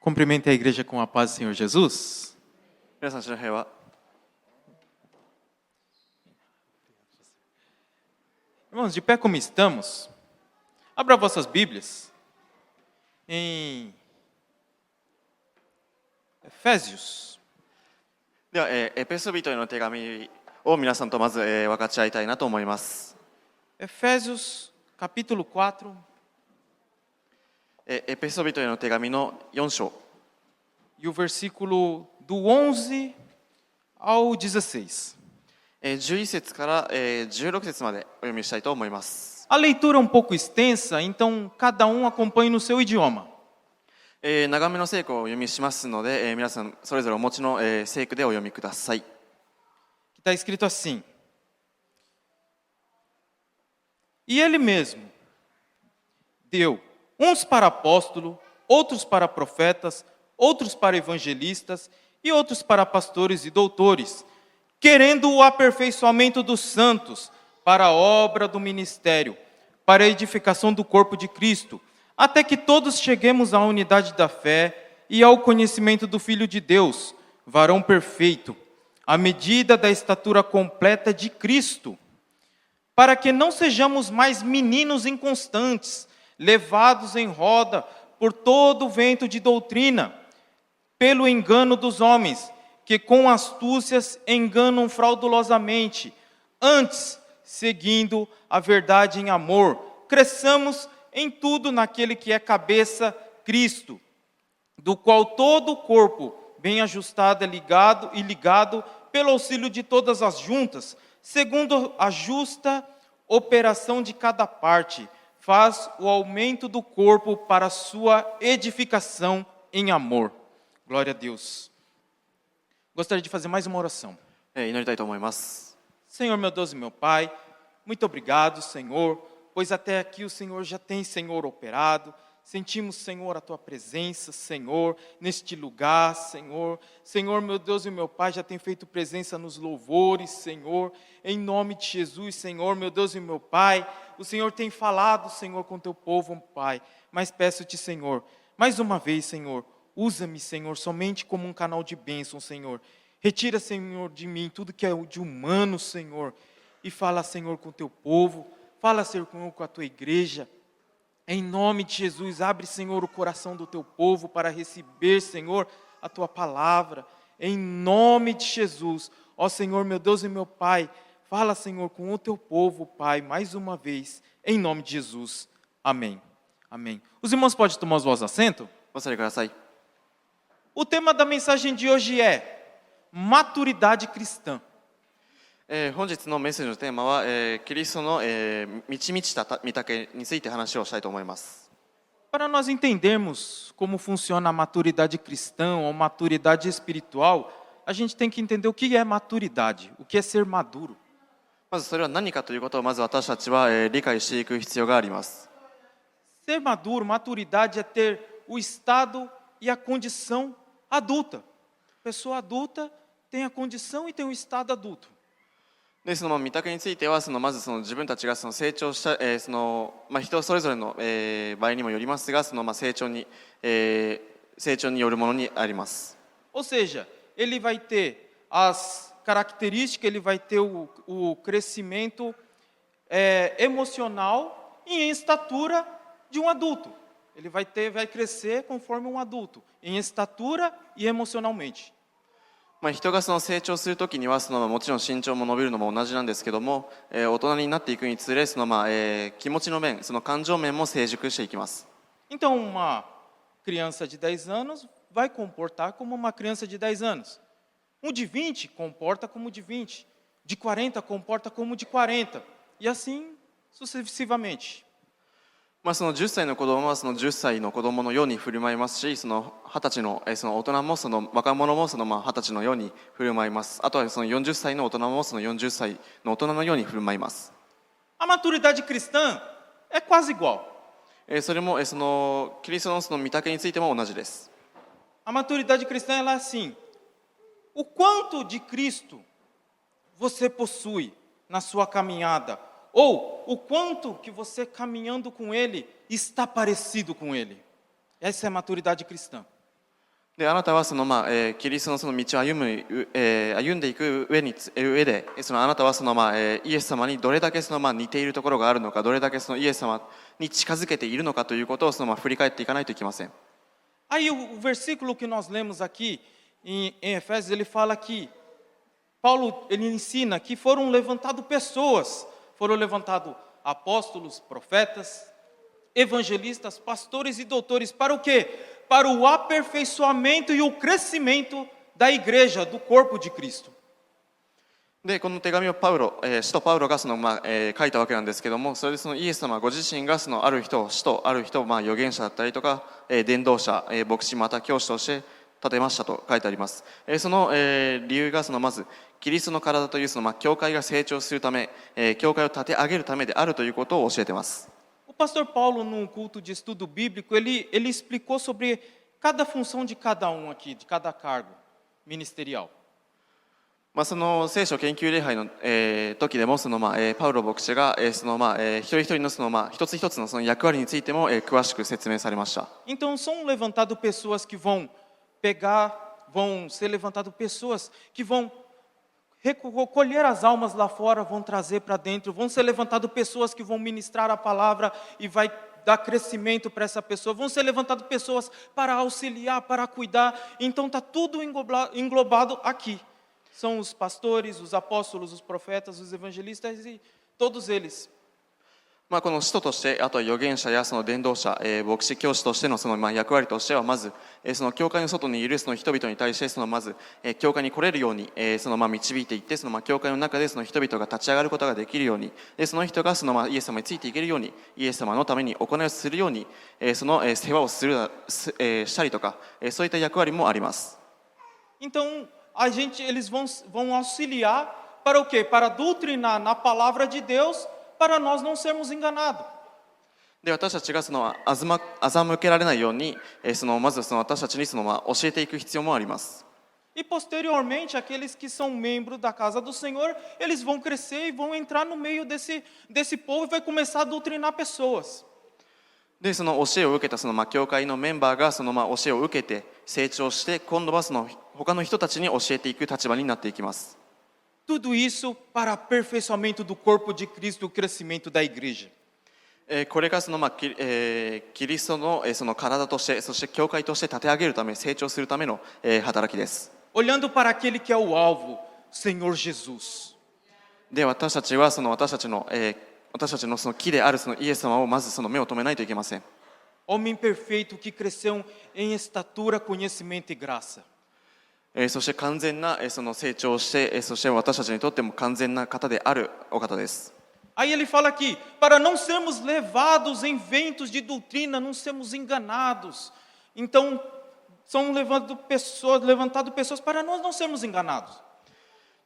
Cumprimente a igreja com a paz do Senhor Jesus. 皆さん、主の平和。 Irmãos, de pé como estamos, abra vossas Bíblias em Efésios. では、エペソビトへの手紙を皆さんとまず、分かち合いたいなと思います。 Efésios, capítulo 4, エペソビトへの手紙の4章、 e o versículo do 11 ao 16. 11節から、16節までお読みしたいと思います。 A leitura é um pouco extensa, então cada um acompanhe no seu idioma. 長めの聖句をお読みしますので、皆さんそれぞれお持ちの、聖句でお読みください。 Está escrito assim: E ele mesmo deu uns para apóstolo, outros para profetas, outros para evangelistas e outros para pastores e doutores, querendo o aperfeiçoamento dos santos para a obra do ministério, para a edificação do corpo de Cristo, até que todos cheguemos à unidade da fé e ao conhecimento do Filho de Deus, varão perfeito, à medida da estatura completa de Cristo, para que não sejamos mais meninos inconstantes, levados em roda por todo o vento de doutrina, pelo engano dos homens, que com astúcias enganam fraudulosamente. Antes, seguindo a verdade em amor, cresçamos em tudo naquele que é cabeça, Cristo, do qual todo o corpo, bem ajustado e ligado pelo auxílio de todas as juntas, segundo a justa operação de cada parte, faz o aumento do corpo para a sua edificação em amor. Glória a Deus. Gostaria de fazer mais uma oração. 祈りたいと思います。 Senhor, meu Deus e meu Pai, muito obrigado, Senhor, pois até aqui o Senhor já tem, Senhor, operado. Sentimos, Senhor, a Tua presença, Senhor, neste lugar, Senhor. Senhor, meu Deus e meu Pai, já tem feito presença nos louvores, Senhor. Em nome de Jesus, Senhor, meu Deus e meu Pai, o Senhor tem falado, Senhor, com Teu povo, Pai. Mas peço-te, Senhor, mais uma vez, Senhor, usa-me, Senhor, somente como um canal de bênção, Senhor. Retira, Senhor, de mim tudo que é de humano, Senhor. E fala, Senhor, com o Teu povo. Fala, Senhor, com a Tua igreja. Em nome de Jesus, abre, Senhor, o coração do Teu povo para receber, Senhor, a Tua palavra. Em nome de Jesus, ó Senhor, meu Deus e meu Pai, fala, Senhor, com o Teu povo, Pai, mais uma vez, em nome de Jesus. Amém. Amém. Os irmãos podem tomar os vossos assentos? お座りください。 O tema da mensagem de hoje é maturidade cristã. 本日のメッセージのテーマは、キリストの、満ち満ちた御岳について話をしたいと思います。 Para nós entendermos como funciona a maturidade cristã ou maturidade espiritual, a gente tem que entender o que é maturidade, o que é ser maduro. まずそれは何かということをまず私たちは、理解していく必要があります。 Ser maduro, maturidade é ter o estado e a condição adulta. Pessoa adulta tem a condição e tem o estado adulto. でその御岳についてはまず自分たちが成長した、人それぞれの、場合にもよりますが成長によるものにあります。 Ou seja, ele vai ter as características, ele vai ter o crescimento emocional e em estatura de um adulto. Ele vai crescer conforme um adulto, em estatura e emocionalmente. 人が成長するときにはもちろん身長も伸びるのも同じなんですけども、大人になっていくにつれ気持ちの面、感情面も成熟していきます。 Então, uma criança de 10 anos vai comportar como uma criança de 10 anos. Um de 20 comporta como de 20. De 40 comporta como de 40. E assim sucessivamente. 10歳の子供は10歳の子供のように振る舞いますし、20歳の大人も若者も20歳のように振る舞います。あとは40歳の大人も40歳の大人のように振る舞います。 A maturidade cristã é quase igual. それもキリストの御岳についても同じです。 A maturidade cristã ela é assim: o quanto de Cristo você possui na sua caminhada? Ou o quanto que você caminhando com Ele está parecido com Ele. Essa é a maturidade cristã. であなたはキリストのその道を歩んでいく上で、あなたはイエス様にどれだけ似ているところがあるのか、どれだけイエス様に近づけているのかということを振り返っていかないといけません。Aí o versículo que nós lemos aqui em Efésios, ele fala que Paulo ele ensina que foram levantadas pessoas, foram levantados apóstolos, profetas, evangelistas, pastores e doutores para o quê? Para o aperfeiçoamento e o crescimento da igreja, do corpo de Cristo. でこの手紙を使徒パウロが書いたわけなんですけども、それでイエス様ご自身がある人を使徒、ある人を預言者だったりとか、伝道者、牧師、また教師として立てましたと書いてあります。その理由がまずキリストの体という教会が成長するため、教会を立て上げるためであるということを教えています。O pastor Paulo, num culto de estudo bíblico, ele explicou sobre cada função de cada um aqui, de cada cargo ministerial. その聖書研究礼拝の、時でもパウロ牧師が、一人一人の一つ一つのその役割についても、詳しく説明されました。Então são levantadas pessoas que vão ser levantadas pessoas que vão recolher as almas lá fora, vão trazer para dentro, vão ser levantadas pessoas que vão ministrar a palavra e vai dar crescimento para essa pessoa, vão ser levantadas pessoas para auxiliar, para cuidar, então está tudo englobado aqui. São os pastores, os apóstolos, os profetas, os evangelistas e todos eles. この使徒として、あとは預言者やその伝道者、牧師教師としての役割としては、まずその教会の外にいるその人々に対してまず教会に来れるように導いていって、教会の中でその人々が立ち上がることができるように、その人がイエス様についていけるように、イエス様のために行いをするように、その世話をしたりとか、そういった役割もあります。Então eles vão auxiliar para o quê? Para doutrinar na palavra de Deus, para nós não sermos enganados. で私たちが欺けられないように、まず私たちに教えていく必要もあります。E posteriormente, aqueles que são membros da casa do Senhor, eles vão crescer e vão entrar no meio desse povo e vai começar a doutrinar pessoas. でその教えを受けた教会のメンバーが教えを受けて成長して、今度は他の人たちに教えていく立場になっていきます。Tudo isso para aperfeiçoamento do corpo de Cristo e o crescimento da igreja. これがキリストの体として、そして教会として立て上げるため、成長するための働きです。Olhando para aquele que é o alvo, Senhor Jesus. で私たちは私たちの木であるイエス様をまず目を留めないといけません。Homem perfeito que cresceu em estatura, conhecimento e graça. そして完全な成長をして、そして私たちにとっても完全な方であるお方です。Aí ele fala aqui, para não sermos levados em ventos de doutrina, não sermos enganados. Então, são levantadas pessoas para nós não sermos enganados.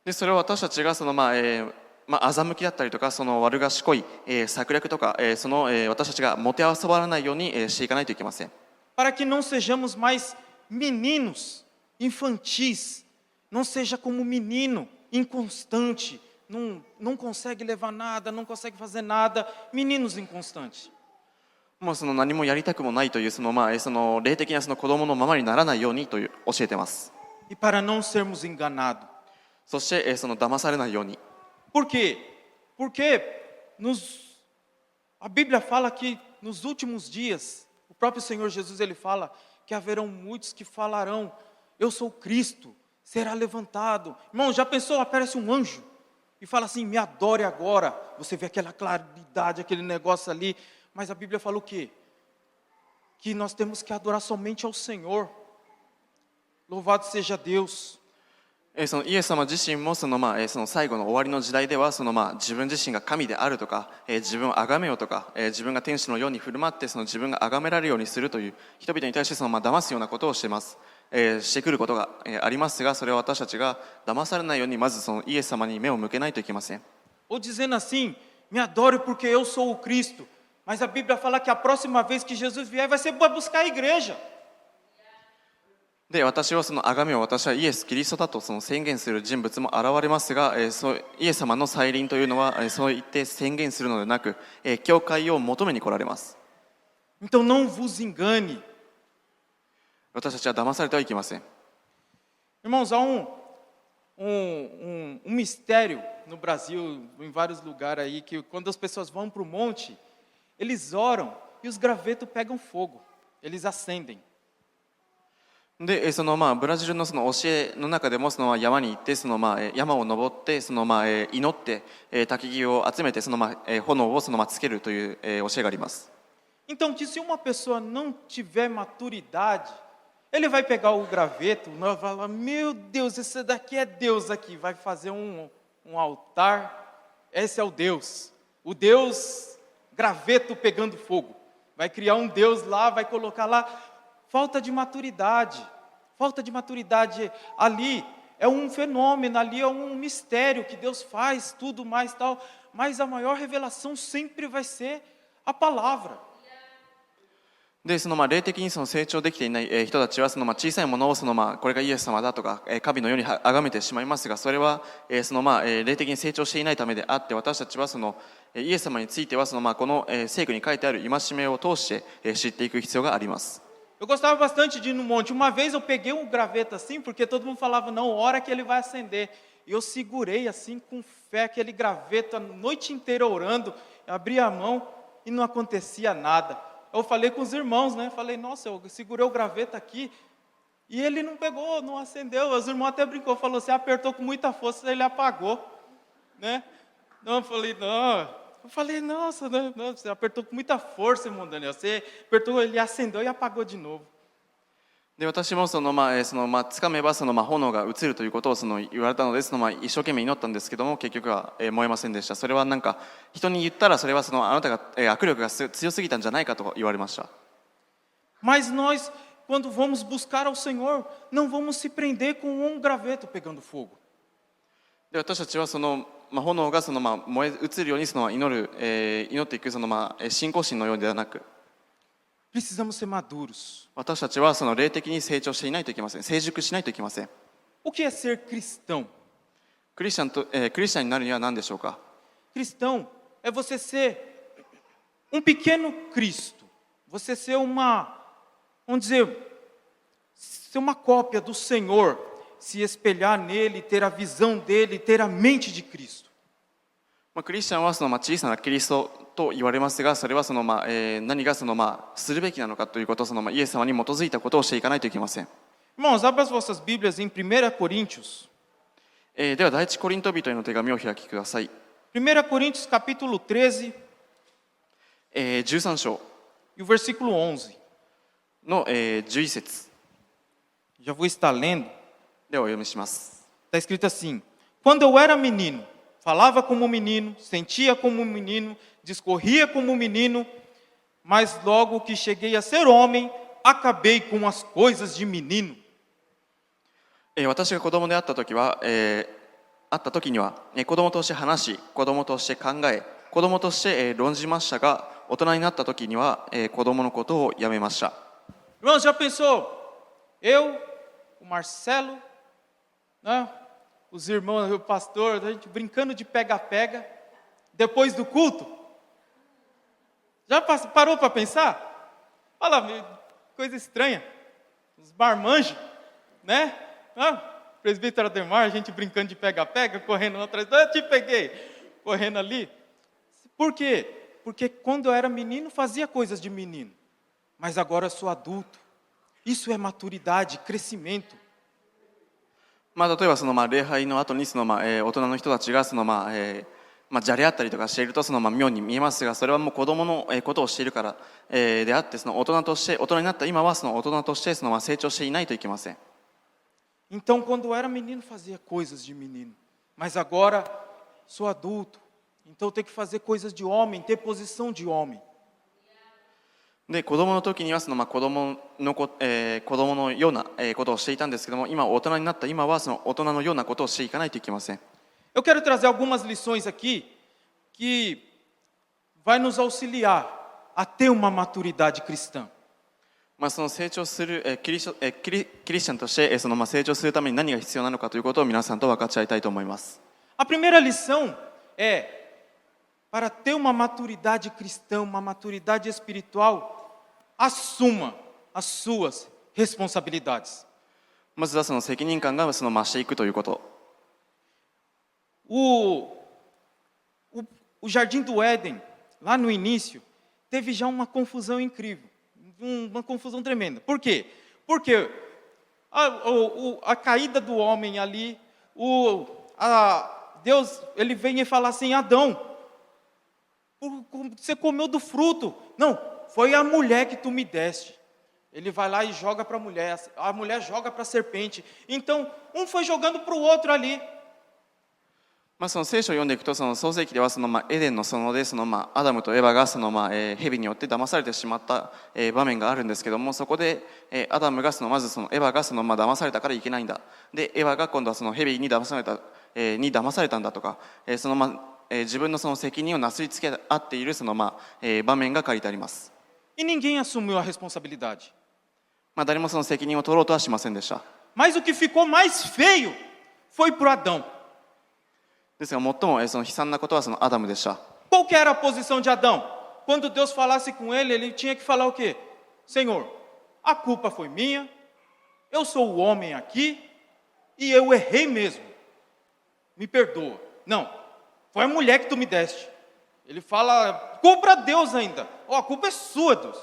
でそれを私たちが欺きだったりとか、悪賢い策略とか、私たちがもてあそばらないようにしていかないといけません。Para que não sejamos mais meninos infantis, não seja como menino, inconstante, não consegue levar nada, não consegue fazer nada, meninos inconstantes. もう何もやりたくもないという霊的な子供のままにならないようにと教えています。E para não sermos enganados. そして騙されないように。Por quê? Porque a Bíblia fala que nos últimos dias, o próprio Senhor Jesus ele fala que haverão muitos que falarão: eu sou Cristo, será levantado. Irmão, já pensou? Aparece um anjo e fala assim: me adore agora. Você vê aquela claridade, aquele negócio ali. Mas a Bíblia fala o quê? Que nós temos que adorar somente ao Senhor. Louvado seja Deus. イエス様自身も最後の終わりの時代では自分自身が神であるとか、自分を崇めようとか、自分が天使のように振る舞って自分が崇められるようにするという人々に対して騙すようなことをしてくることがありますが、それは私たちが騙されないようにまずイエス様に目を向けないといけません。Ou dizendo assim: me adore porque eu sou o Cristo. Mas a Bíblia fala que a próxima vez que Jesus vier vai ser para buscar a igreja. で私は崇めを私はイエス・キリストだと宣言する人物も現れますが、イエス様の再臨というのはそう言って宣言するのではなく、教会を求めに来られます。Então não vos engane. 私たちは騙されてはいけません。 Irmãos, há um mistério no Brasil, em vários lugares aí, que quando as pessoas vão para o monte, eles oram e os gravetos pegam fogo, eles acendem. で、ブラジルのその教えの中でも山に行って山を登って祈って、焚き木を集めて炎をつけるという教えがあります。 Então, que se uma pessoa não tiver maturidade, ele vai pegar o graveto, vai falar, meu Deus, esse daqui é Deus aqui, vai fazer um altar, esse é o Deus graveto pegando fogo, vai criar um Deus lá, vai colocar lá, falta de maturidade ali é um fenômeno, ali é um mistério que Deus faz, tudo mais tal, mas a maior revelação sempre vai ser a palavra. で、霊的に成長できていない人たちは小さいものをこれがイエス様だとか神のように崇めてしまいますが、それは霊的に成長していないためであって、私たちはイエス様についてはこの聖句に書いてある戒めを通して知っていく必要があります。 Eu gostava bastante de ir no monte. Uma vez eu peguei um graveto assim, porque todo mundo falava, não, ora que ele vai acender. E eu segurei assim com fé aquele graveto a noite inteira orando, abri a mão e não acontecia nada. Eu falei com os irmãos, né? Falei, nossa, eu segurei o graveto aqui e ele não pegou, não acendeu. Os irmãos até brincou, falou, você apertou com muita força, ele apagou, né? Não, eu falei, não. Eu falei, nossa, não, você apertou com muita força, irmão Daniel. Você apertou, ele acendeu e apagou de novo. で、私もつかめば炎が移るということを言われたので一生懸命祈ったんですけども、結局は燃えませんでした。それは人に言ったらそれはあなたが握力が強すぎたんじゃないかと言われました。 Mas nós, quando vamos buscar ao Senhor, não vamos se prender com um graveto pegando fogo. で、私たちは炎が燃え移るように祈っていく信仰心のようではなく、 Precisamos ser maduros. 私たちは霊的に成長していないといけません。成熟しないといけません。 O que é ser cristão? クリスチャンになるには何でしょうか。 Cristão é você ser um pequeno Cristo. Você ser vamos dizer, ser uma cópia do Senhor, se espelhar nele, ter a visão dele, ter a mente de Cristo. クリスチャンは小さなキリストと言われますが、それは何がするべきなのかということをイエス様に基づいたことをしていかないといけません。 Irmãos, abra as vossas Bíblias em 1 Coríntios. では第一コリント人への手紙を開きください。 1 Coríntios capítulo 13 13章 e o versículo 11. の11節 Já vou estar lendo. ではお読みします。 Está escrito assim: Quando eu era menino, falava como menino, sentia como menino, discorria como menino, mas logo que cheguei a ser homem, acabei com as coisas de menino. 私が子供であった時には子供として話し、子供として考え、子供として論じましたが、大人になった時には子供のことをやめました。 Irmãos, já pensou? Eu, o Marcelo, né? Os irmãos, o pastor, a gente brincando de pega-pega, depois do culto. Já parou para pensar? Olha, coisa estranha. Os marmanjos, né? Presbítero Ademar, a gente brincando de pega-pega, correndo atrás. Eu te peguei, correndo ali. Por quê? Porque quando eu era menino, fazia coisas de menino. Mas agora eu sou adulto. Isso é maturidade, crescimento. 例えば礼拝の後に大人の人たちがじゃれ合ったりとかしていると妙に見えますが、それはもう子供のことをしているからであって、大人になった今は大人として成長していないといけません。 Então, quando eu era menino, fazia coisas de menino. Mas agora sou adulto. Então, tenho que fazer coisas de homem, ter posição de homem. で、子供の時には子供のようなことをしていたんですけども、今大人になった今は大人のようなことをしていかないといけません。 Eu quero trazer algumas lições aqui que vai nos auxiliar a ter uma maturidade cristã. 成長するキリシャンとして成長するために何が必要なのかということを皆さんと分かち合いたいと思います。 A primeira lição é, para ter uma maturidade cristã, uma maturidade espiritual, assuma as suas responsabilidades. まずはその責任感が増していくということ。 O Jardim do Éden, lá no início, teve já uma confusão incrível, uma confusão tremenda. Por quê? Porque a caída do homem ali, Deus, ele vem e fala assim: Adão, você comeu do fruto. Não, foi a mulher que tu me deste. Ele vai lá e joga para a mulher joga para a serpente. Então, um foi jogando para o outro ali. その聖書を読んでいくと、その創世記ではエデンの園でアダムとエバが蛇によって騙されてしまった、場面があるんですけども、そこで、アダムがまずエバが騙されたからいけないんだ。でエバが今度は蛇に騙されたんだとか、自分の責任をなすりつけ合っている場面が書いてあります。 E ninguém assumiu a responsabilidade. 誰もその責任を取ろうとはしませんでした。 Mas o que ficou mais feio foi para o Adão. ですが最も悲惨なことはアダムでした。 Qual que era a posição de Adão? Quando Deus falasse com ele, ele tinha que falar o quê? Senhor, a culpa foi minha, eu sou o homem aqui e eu errei mesmo. Me perdoa. Não, foi a mulher que tu me deste. Ele fala, culpa a Deus ainda. A culpa é sua, Deus,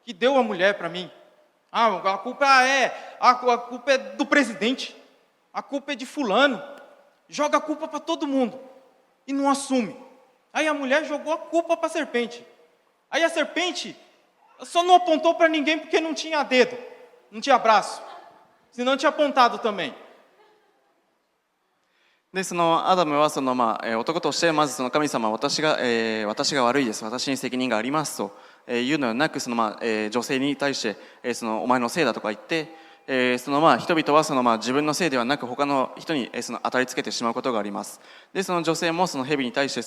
que deu a mulher para mim. A culpa é do presidente. A culpa é de fulano. Joga a culpa para todo mundo e não assume. Aí a mulher jogou a culpa para a serpente. Aí a serpente só não apontou para ninguém porque não tinha dedo, não tinha braço. Senão tinha apontado também. でアダムは男としてまず神様は私が悪いです、私に責任がありますというのではなく、女性に対してお前のせいだとか言って、人々は自分のせいではなく他の人に当たりつけてしまうことがあります。でその女性も蛇に対して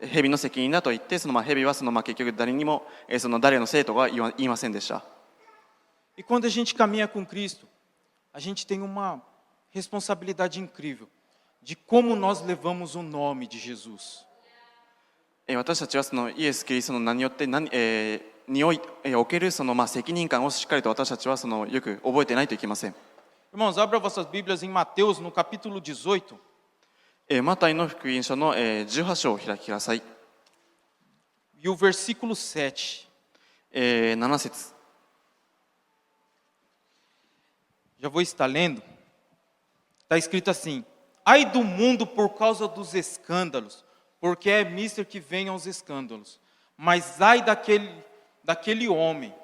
蛇の責任だと言って、蛇は結局誰にも誰のせいとは言いませんでした。 E quando a gente caminha com Cristo, a gente tem uma responsabilidade incrível de como nós levamos o nome de Jesus. 私たちはイエス・キリストの名によってにおける責任感をしっかりと私たちはよく覚えてないといけません。 Irmãos, abra vossas Bíblias em Mateus, no capítulo 18. マタイの福音書の18章を開きください。 E o versículo 7. 7節。 Já vou estar lendo. Está escrito assim: Ai do mundo por causa dos escândalos, porque é mister que venham os escândalos. Mas ai daquele homem,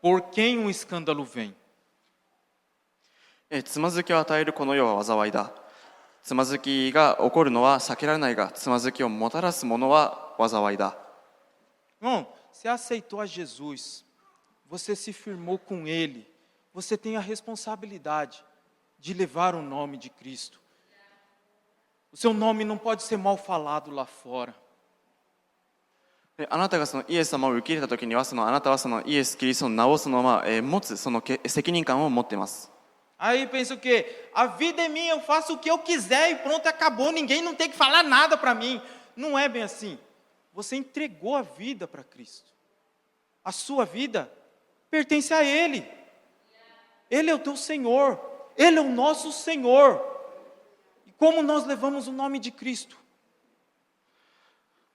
por quem um escândalo vem. つまずきを与えるこの世は災いだ。つまずきが起こるのは避けられないが、つまずきをもたらすものは災いだ。 Irmão, você aceitou a Jesus, você se firmou com Ele, você tem a responsabilidade de levar o nome de Cristo. O seu nome não pode ser mal falado lá fora. あなたがイエス様を受け入れたときには、あなたはイエス・キリストの名を持つ責任感を持っています。 Aí pensa o quê? A vida é minha, eu faço o que eu quiser e pronto, acabou, ninguém não tem que falar nada para mim. Não é bem assim. Você entregou a vida para Cristo. A sua vida pertence a Ele. Ele é o teu Senhor. Ele é o nosso Senhor. E como nós levamos o nome de Cristo?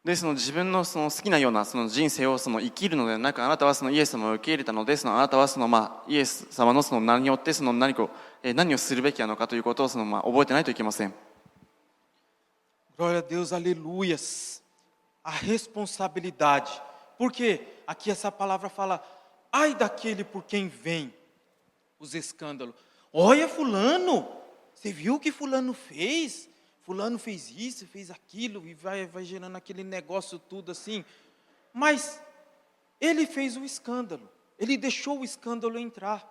で自分の好きなような人生を生きるのではなく、あなたはイエス様を受け入れたので、あなたはイエス様の名によって何をするべきなのかということを覚えてないといけません。 Glória a Deus, aleluias. A responsabilidade. Porque aqui essa palavra fala: ai daquele por quem vem os escândalos. Olha fulano, você viu o que fulano fez? Fulano fez isso, fez aquilo, e vai gerando aquele negócio tudo assim. Mas ele fez o escândalo, ele deixou o escândalo entrar.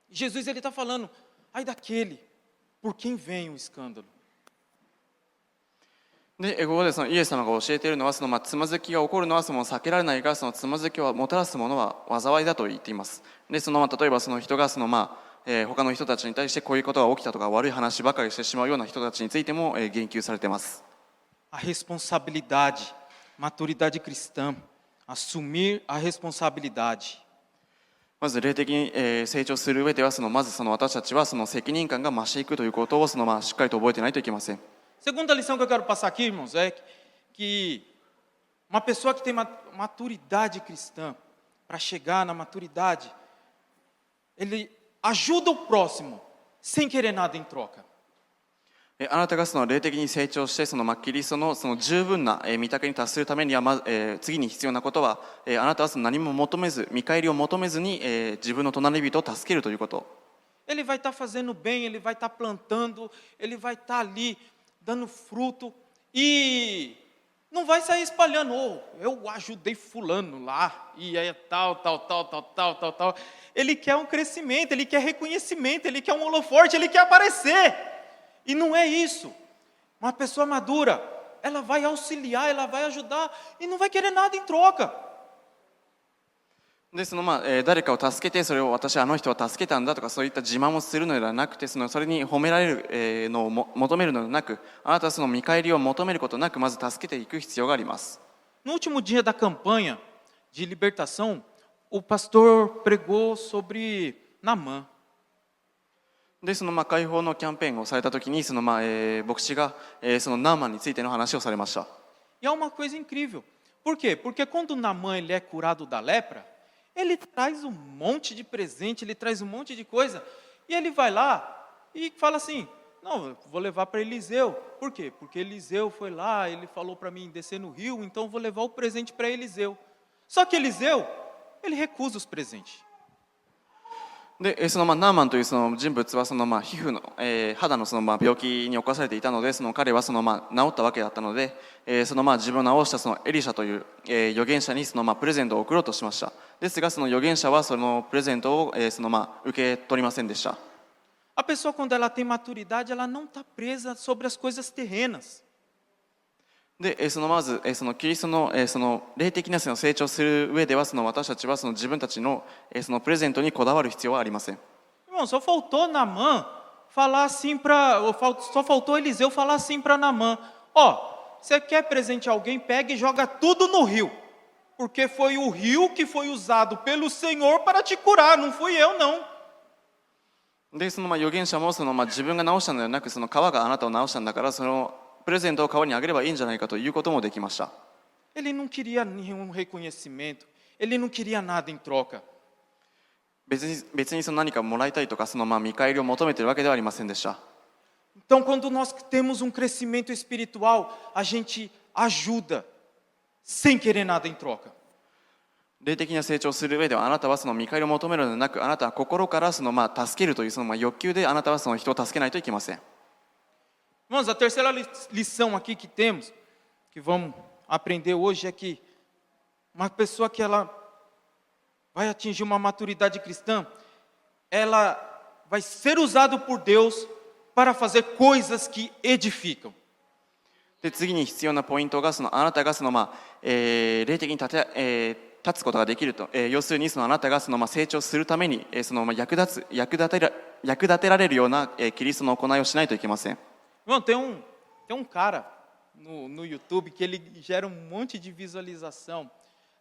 Jesus ele está falando: ai daquele por quem vem o escândalo. でここでイエス様が教えているのは、つまずきが起こるのは避けられないが、つまずきをもたらすものは災いだと言っています。で例えば人が他の人たちに対してこういうことが起きたとか、悪い話ばかりしてしまうような人たちについても言及されています。 A responsabilidade, maturidade cristã, assumir a responsabilidade. まず霊的に成長する上ではまず私たちは責任感が増していくということをしっかりと覚えていないといけません。 Segunda lição que eu quero passar aqui, irmãos, é que uma pessoa que tem maturidade cristã, para chegar na maturidade, ele ajuda o próximo sem querer nada em troca. あなたが霊的に成長してキリストの十分な御岳に達するためには次に必要なことはあなたは何も求めず見返りを求めずに自分の隣人を助けるということ。 Ele vai estar fazendo bem, ele vai estar plantando, ele vai estar ali dando fruto e não vai sair espalhando, oh, eu ajudei fulano lá e é tal. Ele quer um crescimento, ele quer reconhecimento, ele quer um holoforte, ele quer aparecer. E não é isso. Uma pessoa madura, ela vai auxiliar, ela vai ajudar e não vai querer nada em troca. で誰かを助けてそれを私はあの人を助けたんだとかそういった自慢をするのではなくてそれに褒められるのを求めるのではなくあなたは見返りを求めることなくまず助けていく必要があります。 No último dia da campanha de libertação, o pastor pregou sobre Naamã. で解放のキャンペーンをされたときに牧師がナーマンについての話をされました。 E é uma coisa incrível. Por quê? Porque quando Naamã ele é curado da lepra, ele traz um monte de presente, ele traz um monte de coisa, e ele vai lá e fala assim, não, eu vou levar para Eliseu. Por quê? Porque Eliseu foi lá, ele falou para mim descer no rio, então eu vou levar o presente para Eliseu. Só que Eliseu, ele recusa os presentes. でナーマンという人物は皮膚の、肌の病気に侵されていたので彼は治ったわけだったので、自分を治したエリシャという、預言者にプレゼントを送ろうとしました。ですが預言者はそのプレゼントを、受け取りませんでした。 A pessoa quando ela tem maturidade, ela não está presa sobre as coisas terrenas. でまずキリストの霊的な成長する上では私たちは自分たちのプレゼントにこだわる必要はありません。 Irmão, só faltou Naamã falar assim só faltou Eliseu falar assim para Naamã, ó, você quer presentear alguém, pega e joga tudo no rio, porque foi o rio que foi usado pelo Senhor para te curar, não fui eu não. で預言者も自分が治したのではなく川があなたを治したんだからプレゼントを川にあげればいいんじゃないかということもできました。 Ele não queria nenhum reconhecimento, ele não queria nada em troca. 別に何かもらいたいとか見返りを求めているわけではありませんでした。 Então, quando nós temos um crescimento espiritual, a gente ajuda sem querer nada em troca. 霊的な成長する上ではあなたは見返りを求めるのではなくあなたは心から助けるという欲求であなたは人を助けないといけません。 Irmãos, a terceira lição aqui que temos, que vamos aprender hoje é que uma pessoa que ela vai atingir uma maturidade cristã, ela vai ser usada por Deus para fazer coisas que edificam. で次に必要なポイントがあなたが霊的に立つことができると、要するにあなたが成長するために役立てられるようなキリストの行いをしないといけません。 Irmão, tem um cara no YouTube que ele gera um monte de visualização.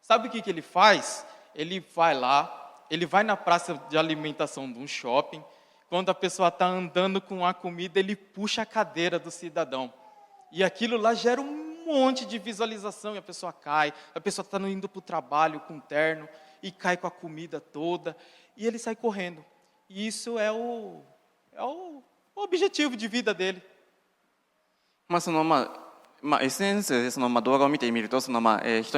Sabe o que ele faz? Ele vai lá, ele vai na praça de alimentação de um shopping. Quando a pessoa está andando com a comida, ele puxa a cadeira do cidadão. E aquilo lá gera um monte de visualização e a pessoa cai. A pessoa está indo para o trabalho com terno e cai com a comida toda. E ele sai correndo. E isso é o objetivo de vida dele. SNS で動画を見てみると人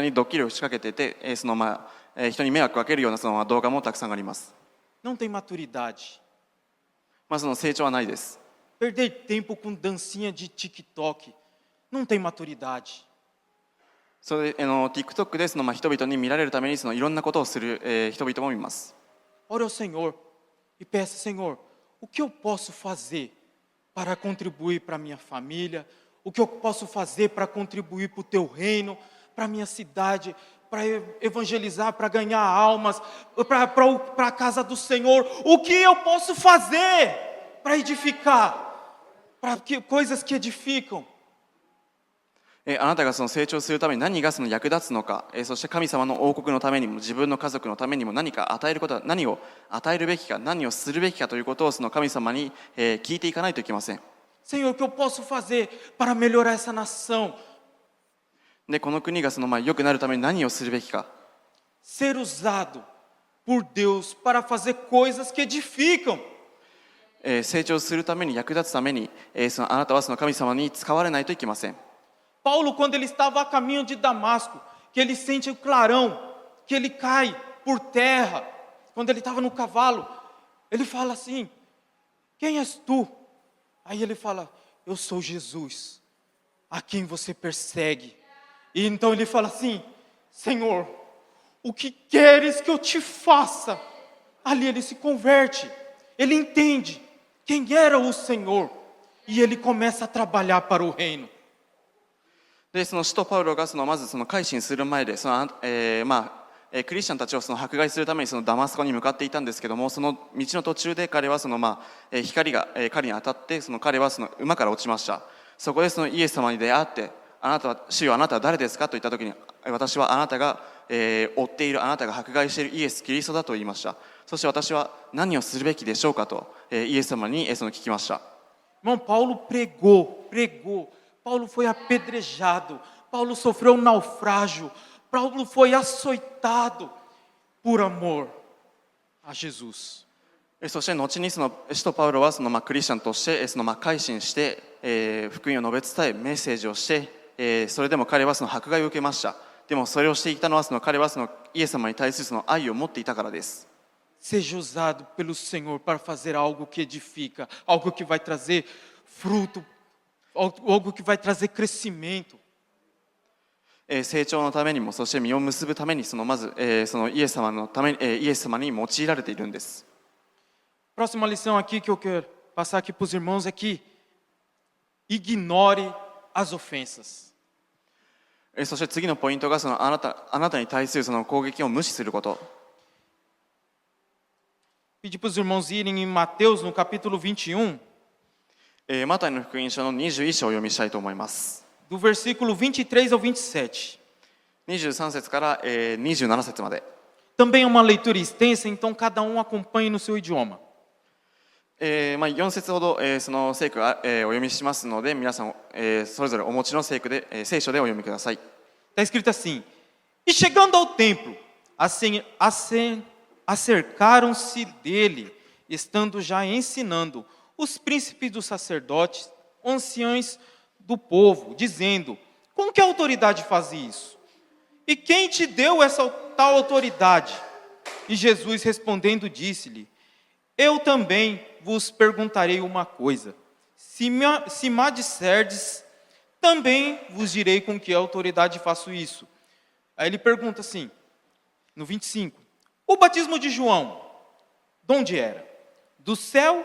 にドッキリを仕掛けてて人に迷惑をかけるような動画もたくさんあります。 Não tem maturidade. 成長はないです。 Perder tempo com dancinha de TikTok. Não tem maturidade. それでTikTok で人々に見られるためにいろんなことをする人々もいます。 Ore ao Senhor e peça, Senhor, o que eu posso fazer para contribuir para a minha família? O que eu posso fazer para contribuir para o teu reino, para a minha cidade, para evangelizar, para ganhar almas, para a casa do Senhor? O que eu posso fazer para edificar? Para coisas que edificam? あなたがその成長するために何がその役立つのか、そして神様の王国のためにも自分の家族のためにも何か与えることは何を与えるべきか、何をするべきかということをその神様に聞いていかないといけません。 Senhor, o que eu posso fazer para melhorar essa nação? でこの国がその良くなるために何をするべきか、 Ser usado por Deus para fazer coisas que edificam. 成長するために役立つために、あなたはその神様に使われないといけません。 Paulo, quando ele estava a caminho de Damasco, que ele sente o clarão, que ele cai por terra, quando ele estava no cavalo, ele fala assim: quem és tu? Aí ele fala: eu sou Jesus, a quem você persegue. E então ele fala assim: Senhor, o que queres que eu te faça? Ali ele se converte, ele entende quem era o Senhor e ele começa a trabalhar para o reino. でその使徒パウロがまずその改心する前でクリスチャンたちをその迫害するためにそのダマスコに向かっていたんですけども、その道の途中で彼は光が彼に当たって彼は馬から落ちました。そこでイエス様に出会って、あなたは主よ、あなたは誰ですかと言った時に、私はあなたが追っている、あなたが迫害しているイエス・キリストだと言いました。そして私は何をするべきでしょうかとイエス様に聞きました。 Irmão, Paulo pregou. Paulo foi apedrejado. Paulo sofreu um naufrágio. Paulo foi açoitado por amor a Jesus. そして後に使徒パウロはクリスチャンとして改心して、福音を述べ伝えメッセージをして、それでも彼は迫害を受けました。でもそれをしていたのは彼はイエス様に対する愛を持っていたからです。 Seja usado pelo Senhor para fazer algo que edifica, algo que vai trazer fruto, algo que vai trazer crescimento. 成長のためにも、そして実を結ぶためにまず、イエス様のために、イエス様に用いられているんです。 Próxima lição aqui que eu quero passar aqui para os irmãos é que ignore as ofensas. そして次のポイントがあなたに対する攻撃を無視すること。 Pedir para os irmãos irem em Mateus no capítulo 21, マタイの福音書の21章を読みしたいと思います。 do versículo 23 ao 27. 23節から、27節まで。 Também é uma leitura extensa, então cada um acompanhe no seu idioma. 4節ほど、その聖句を、お読みしますので、皆さん、それぞれお持ちの聖句で、聖書でお読みください。 Está escrito assim: E chegando ao templo, acercaram-se dele, estando já ensinando os príncipes dos sacerdotes, anciões do povo, dizendo: com que autoridade faz isso? E quem te deu essa tal autoridade? E Jesus respondendo disse-lhe: eu também vos perguntarei uma coisa. Se me disserdes, também vos direi com que autoridade faço isso. Aí ele pergunta assim, no 25: o batismo de João, de onde era? Do céu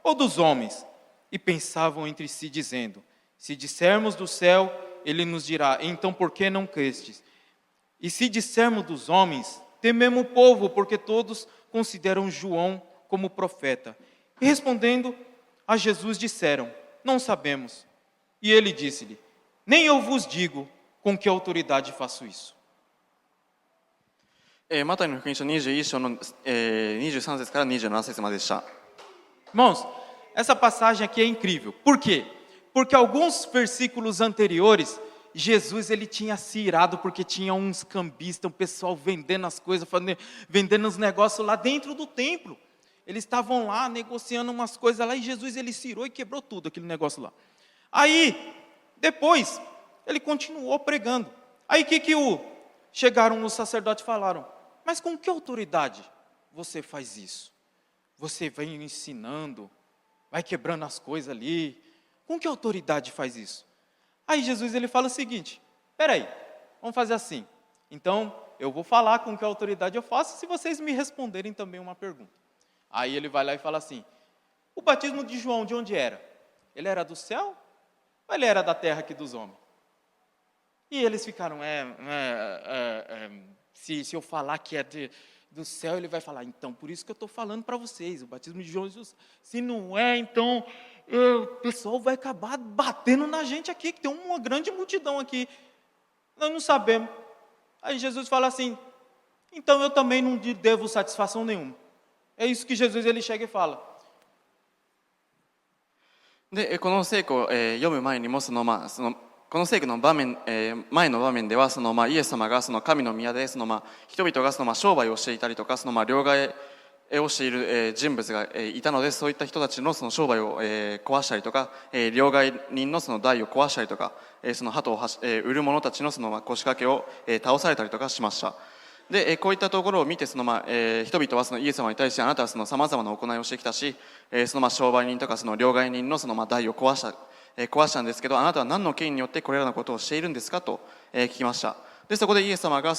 ou dos homens? E pensavam entre si, dizendo: se dissermos do céu, ele nos dirá: então por que não crestes? E se dissermos dos homens, tememos o povo, porque todos consideram João como profeta. E respondendo a Jesus disseram: não sabemos. E ele disse-lhe: nem eu vos digo com que autoridade faço isso. マタイの福音書21章の、23節から27節まででした。 Irmãos, essa passagem aqui é incrível. Por quê? Porque alguns versículos anteriores, Jesus ele tinha se irado porque tinha uns cambistas, um pessoal vendendo as coisas, vendendo os negócios lá dentro do templo. Eles estavam lá negociando umas coisas lá e Jesus ele se irou e quebrou tudo aquele negócio lá. Aí, depois, ele continuou pregando. Aí chegaram os sacerdotes e falaram: mas com que autoridade você faz isso? Você vem ensinando, vai quebrando as coisas ali. Com que autoridade faz isso? Aí Jesus ele fala o seguinte: peraí, vamos fazer assim. Então, eu vou falar com que autoridade eu faço se vocês me responderem também uma pergunta. Aí ele vai lá e fala assim: o batismo de João, de onde era? Ele era do céu ou ele era da terra aqui dos homens? E eles ficaram, se eu falar que é do céu, ele vai falar: então, por isso que eu estou falando para vocês, o batismo de João, se não é, então, o pessoal vai acabar batendo na gente aqui, que tem uma grande multidão aqui. Nós não sabemos. Aí Jesus fala assim, então eu também não devo satisfação nenhuma. É isso que Jesus ele chega e fala. でこの聖句を、読む前にもこの聖句の場面、前の場面ではイエス様が神の宮で人々が商売をしていたりとか両替をしている、人物が、いたので、そういった人たちの商売を、壊したりとか、両替人の台を壊したりとか、鳩を売る者たちの腰掛けを、倒されたりとかしました。でこういったところを見て人々はイエス様に対してあなたはさまざまな行いをしてきたし、商売人とか両替人の台を壊したんですけど、あなたは何の権威によってこれらのことをしているんですかと、聞きました。でそこでイエス様が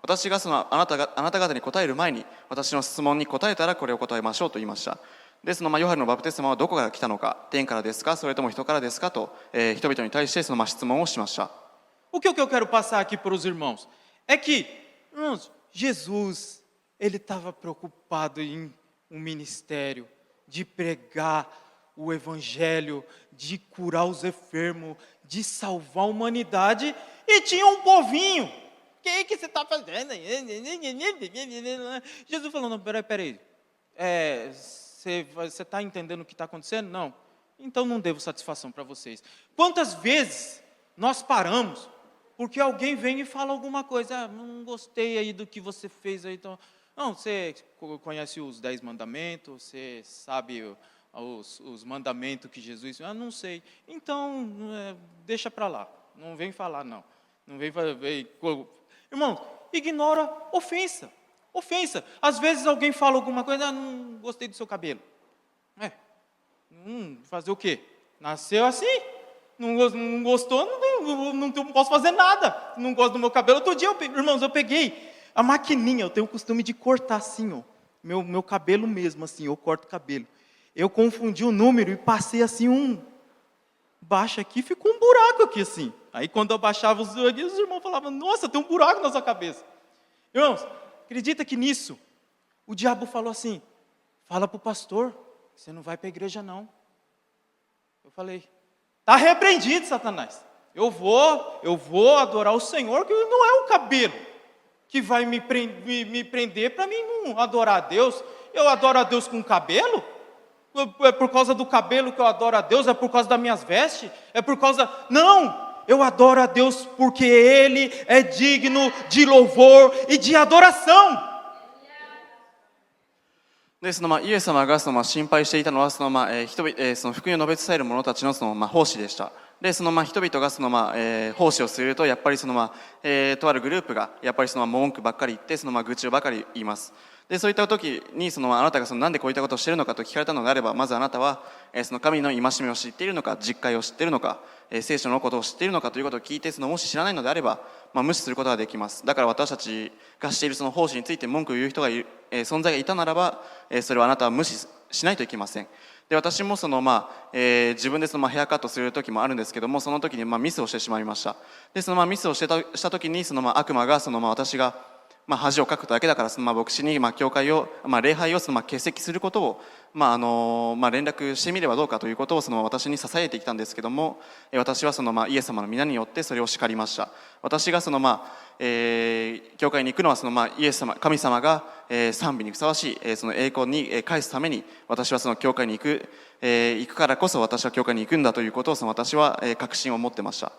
私があなた方に答える前に私の質問に答えたらこれを答えましょうと言いました。でヨハネのバプテスマはどこから来たのか、天からですかそれとも人からですかと、人々に対して質問をしました。O que eu quero passar aqui para os irmãos é que, irmãos, Jesus, ele estava preocupado em um ministério de pregar o evangelho, de curar os enfermos, de salvar a humanidade, e tinha um povinho. O que você está fazendo? Jesus falou, não, peraí, você está entendendo o que está acontecendo? Não. Então não devo satisfação para vocês. Quantas vezes nós paramos porque alguém vem e fala alguma coisa, não gostei aí do que você fez aí, então, não, você conhece os 10 mandamentos, você sabe os mandamentos que Jesus, não sei, então deixa para lá, não vem falar não, irmão, ignora ofensa, às vezes alguém fala alguma coisa, não gostei do seu cabelo, fazer o quê? Nasceu assim, não gostou, não posso fazer nada, não gosto do meu cabelo. Outro dia, irmãos, eu peguei a maquininha, eu tenho o costume de cortar assim, ó, meu cabelo mesmo, assim, eu corto o cabelo. Eu confundi o número e passei assim baixa aqui, ficou um buraco aqui assim. Aí quando eu baixava os irmãos falavam, nossa, tem um buraco na sua cabeça. Irmãos, acredita que nisso, o diabo falou assim, fala para o pastor, você não vai para a igreja não. Eu falei, está repreendido, Satanás. Eu vou adorar o Senhor, que não é o cabelo que vai me prender para mim não adorar a Deus. Eu adoro a Deus com cabelo? É por causa do cabelo que eu adoro a Deus? É por causa das minhas vestes? É por causa... Não! Eu adoro a Deus porque Ele é digno de louvor e de adoração. でイエス様が心配していたのは福音を述べ伝える者たちの奉仕でした。で人々が奉仕をするとやっぱりとあるグループがやっぱり文句ばっかり言って愚痴をばかり言います。でそういった時にあなたがなんでこういったことをしているのかと聞かれたのであれば、まずあなたは神の戒めを知っているのか、実戒を知っているのか、聖書のことを知っているのかということを聞いてもし知らないのであれば、無視することができます。だから私たちがしている奉仕について文句を言う人が存在がいたならば、それはあなたは無視しないといけません。で私も自分でヘアカットする時もあるんですけども、その時にミスをしてしまいました。でミスをした時に悪魔が私が恥をかくだけだから牧師に教会を礼拝を欠席することを連絡してみればどうかということを私に支えてきたんですけども、私はイエス様の皆によってそれを叱りました。私が教会に行くのはイエス様神様が賛美にふさわしい栄光に返すために、私は教会に行くからこそ私は教会に行くんだということを私は確信を持ってました。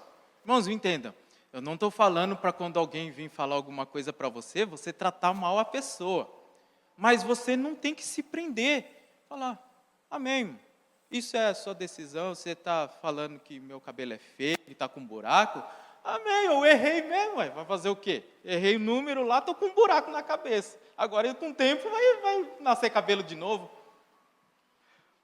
Irmãos, entendam. Eu não estou falando para quando alguém vir falar alguma coisa para você tratar mal a pessoa. Mas você não tem que se prender. Falar, amém, isso é a sua decisão, você está falando que meu cabelo é feio, que está com buraco. Amém, eu errei mesmo, vai fazer o quê? Errei o número lá, estou com um buraco na cabeça. Agora, com o tempo, vai nascer cabelo de novo.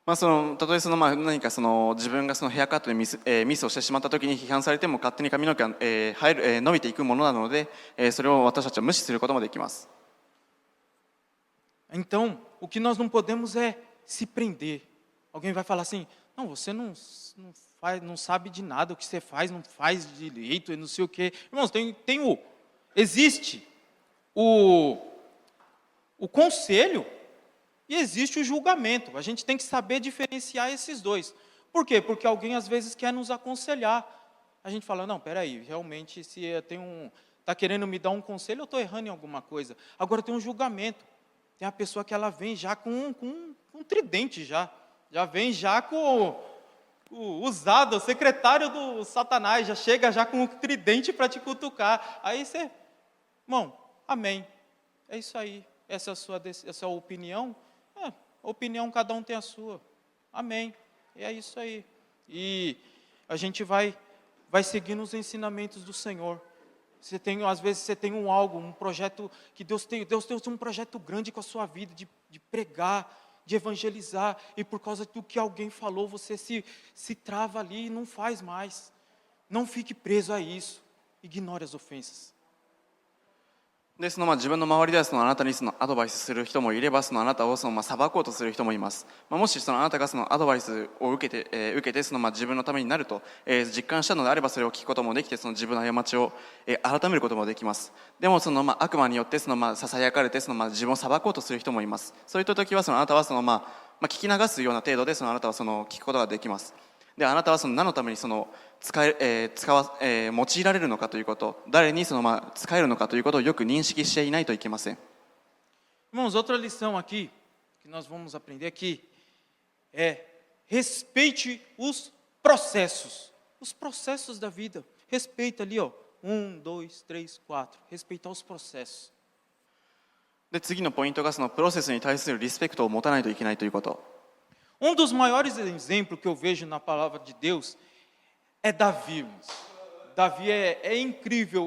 たとえ何か自分がヘアカットでミスをしてしまった時に批判されても勝手に髪の毛が伸びていくものなので、それを私たちは無視することもできます。 Então, o que nós não podemos é se prender. Alguém vai falar assim, não, você não sabe de nada, o que você faz, não faz direito, e não sei o quê. Irmãos, existe o conselho e existe o julgamento. A gente tem que saber diferenciar esses dois. Por quê? Porque alguém às vezes quer nos aconselhar. A gente fala, não, peraí, realmente se está querendo me dar um conselho, eu estou errando em alguma coisa. Agora tem um julgamento. Tem a pessoa que ela vem já com um tridente já vem já com usado, o secretário do Satanás, já chega já com o tridente para te cutucar. Aí você, irmão, amém. É isso aí. Essa é a sua opinião? Opinião, cada um tem a sua. Amém. E é isso aí. E a gente vai seguindo os ensinamentos do Senhor. Às vezes você tem um projeto que Deus tem um projeto grande com a sua vida, de pregar, de evangelizar, e por causa do que alguém falou, você se trava ali e não faz mais. Não fique preso a isso. Ignore as ofensas. で自分の周りではあなたにアドバイスする人もいればあなたを裁こうとする人もいます。もしあなたがアドバイスを受けて自分のためになると、実感したのであればそれを聞くこともできて自分の過ちを、改めることもできます。でも悪魔によってささやかれて自分を裁こうとする人もいます。そういった時はあなたは聞き流すような程度であなたは聞くことができます。であなたは何のために用いられるのかということ、誰に使えるのかということをよく認識していないといけません。Irmãos, outra lição aqui que nós vamos aprender aqui é respeite os processos da vida. Respeita ali, 1, 2, 3, 4. Respeitar os processos. で次のポイントがプロセスに対するリスペクトを持たないといけないということ。dos maiores exemplos que eu vejo na palavra de Deus é Davi, irmãos. Davi é incrível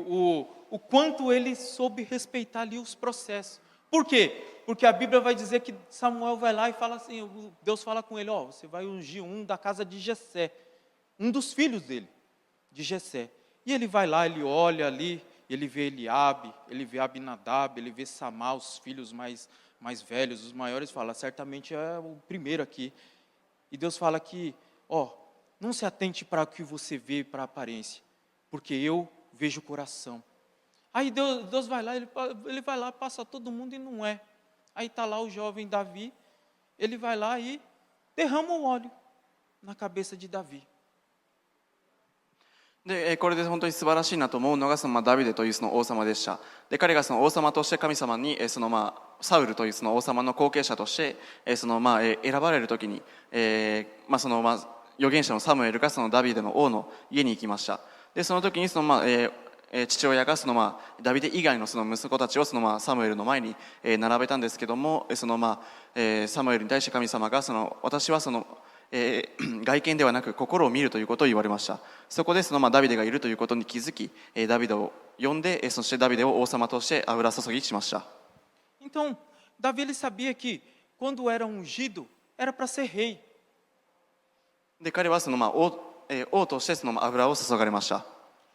o quanto ele soube respeitar ali os processos. Por quê? Porque a Bíblia vai dizer que Samuel vai lá e fala assim, Deus fala com ele, você vai ungir um da casa de Jessé, um dos filhos dele, de Jessé. E ele vai lá, ele olha ali, ele vê Eliabe, ele vê Abinadab, ele vê Samá, os filhos mais velhos, os maiores, fala, certamente é o primeiro aqui. E Deus fala que, não se atente para o que você vê, para a aparência, porque eu vejo o coração. Aí Deus vai lá, ele vai lá, passa todo mundo e não é. Aí está lá o jovem Davi, ele vai lá e derrama o óleo na cabeça de Davi. でこれで本当に素晴らしいなと思うのがダビデという王様でした。で彼が王様として神様にサウルという王様の後継者として選ばれる時に、預言者のサムエルがダビデの王の家に行きました。でその時に父親がダビデ以外の息子たちをサムエルの前に並べたんですけども、サムエルに対して神様が私は外見ではなく心を見るということを言われました。そこでダビデがいるということに気づき、ダビデを呼んで、そしてダビデを王様として油注ぎしました。Então, Davi ele sabia que quando era ungido, era para ser rei. で彼は王として油を注がれました。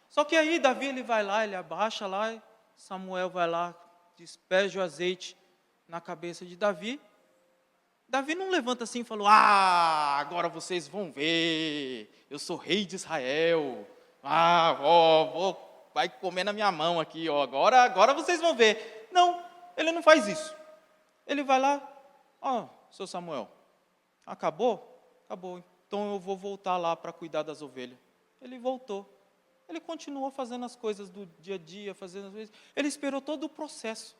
Só que aí Davi ele vai lá, ele abaixa lá, Samuel vai lá, despeja o azeite na cabeça de Davi. Davi não levanta assim e falou, agora vocês vão ver, eu sou rei de Israel, vai comer na minha mão aqui, agora vocês vão ver. Não, ele não faz isso. Ele vai lá, seu Samuel, acabou? Acabou, então eu vou voltar lá para cuidar das ovelhas. Ele voltou, ele continuou fazendo as coisas do dia a dia, ele esperou todo o processo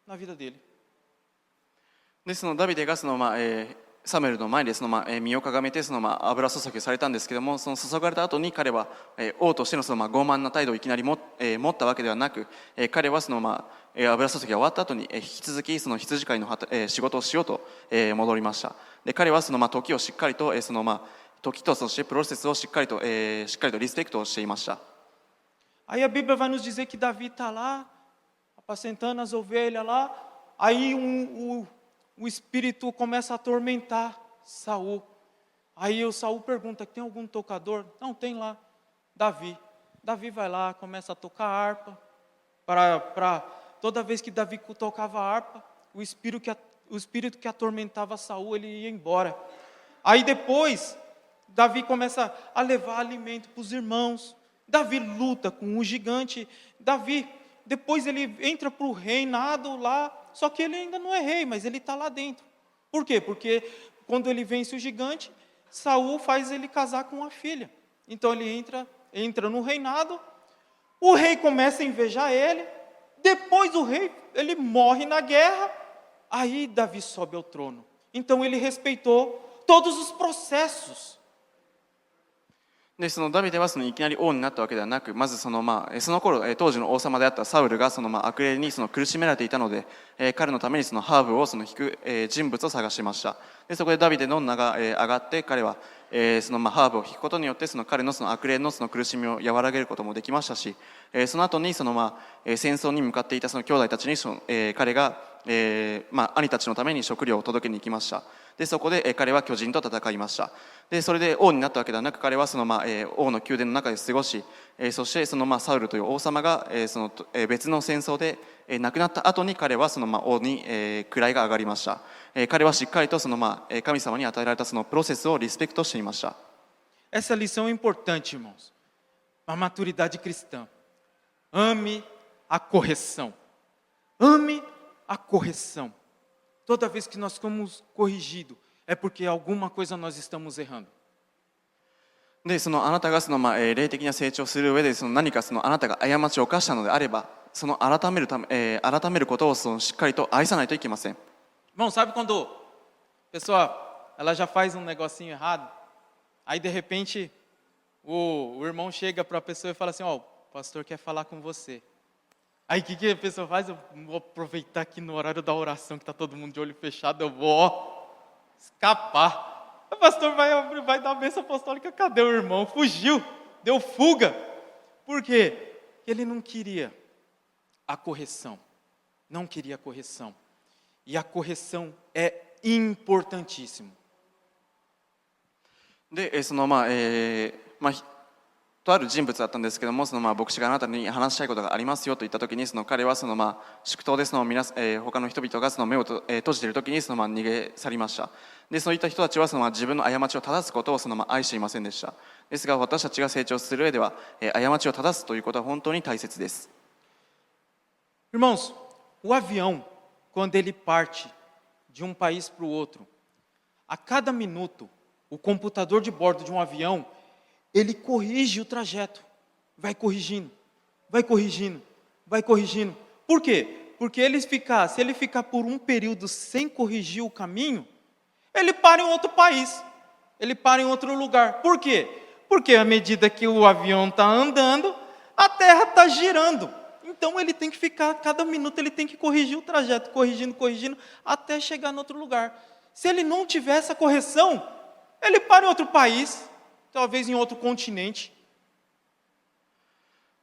na vida dele. でダビデがサムエルの前で身をかがめて油注ぎされたんですけども、注がれた後に彼は王としての傲慢な態度をいきなり持ったわけではなく、彼は油注ぎが終わった後に引き続き羊飼いの仕事をしようと戻りました。で彼は時をしっかりと時とそしてプロセスをしっかりとリスペクトをしていました。Aí a Bíblia vai nos dizer que Davi está lá apacentando as ovelhas lá, aí o espírito começa a atormentar Saul. Aí o Saul pergunta, tem algum tocador? Não, tem lá, Davi. Davi vai lá, começa a tocar harpa. Toda vez que Davi tocava a harpa, o espírito que atormentava Saul, ele ia embora. Aí depois, Davi começa a levar alimento para os irmãos. Davi luta com o gigante. Davi, depois ele entra para o reinado lá, só que ele ainda não é rei, mas ele está lá dentro. Por quê? Porque quando ele vence o gigante, Saul faz ele casar com a filha. Então ele entra no reinado, o rei começa a invejar ele, depois o rei ele morre na guerra, aí Davi sobe ao trono. Então ele respeitou todos os processos. でそのダビデはいきなり王になったわけではなく、まずその頃当時の王様であったサウルが悪霊に苦しめられていたので、彼のためにハーブを引く人物を探しました。でそこでダビデの名が上がって、彼はハーブを引くことによって彼の悪霊の苦しみを和らげることもできましたし、その後に戦争に向かっていた兄弟たちに彼が兄たちのために食料を届けに行きました。でそこで彼は巨人と戦いました。でそれで王になったわけではなく、彼は王の宮殿の中で過ごし、そしてサウルという王様が別の戦争で亡くなった後に、彼は王に位が上がりました。彼はしっかりと神様に与えられたプロセスをリスペクトしていました。 Essa lição é importante, irmãos. A maturidade cristã. Ame a correção. Ame a correção. Toda vez que nós somos corrigidos, é porque alguma coisa nós estamos errando. であなたが霊的な成長する上で何かあなたが過ちを犯したのであれば、改めることをしっかりと愛さないといけません。 Irmão, sabe quando a pessoa ela já faz um negocinho errado, aí de repente o irmão chega para a pessoa e fala assim, ó, o pastor quer falar com você. Aí o que a pessoa faz? Eu vou aproveitar aqui no horário da oração, que está todo mundo de olho fechado, eu vou escapar. O pastor vai dar a bênção apostólica, cadê o irmão? Fugiu, deu fuga. Por quê? Porque ele não queria a correção. Não queria a correção. E a correção é importantíssimo. でとある人物だったんですけども、牧師があなたに話したいことがありますよと言ったときに、彼は祝祷で他の人々が目を閉じているときに逃げ去りました。でそういった人たちは自分の過ちを正すことを愛していませんでした。ですが私たちが成長する上では、過ちを正すということは本当に大切です。 Irmãos, o avião, quando ele parte de um país para o outro, a cada minuto, o computador de bordo de um avião, ele corrige o trajeto, vai corrigindo, vai corrigindo, vai corrigindo. Por quê? Porque se ele ficar por um período sem corrigir o caminho, ele para em outro país, ele para em outro lugar. Por quê? Porque à medida que o avião está andando, a Terra está girando. Então ele tem que ficar, cada minuto ele tem que corrigir o trajeto, corrigindo, até chegar em outro lugar. Se ele não tiver essa correção, ele para em outro país, talvez em outro continente.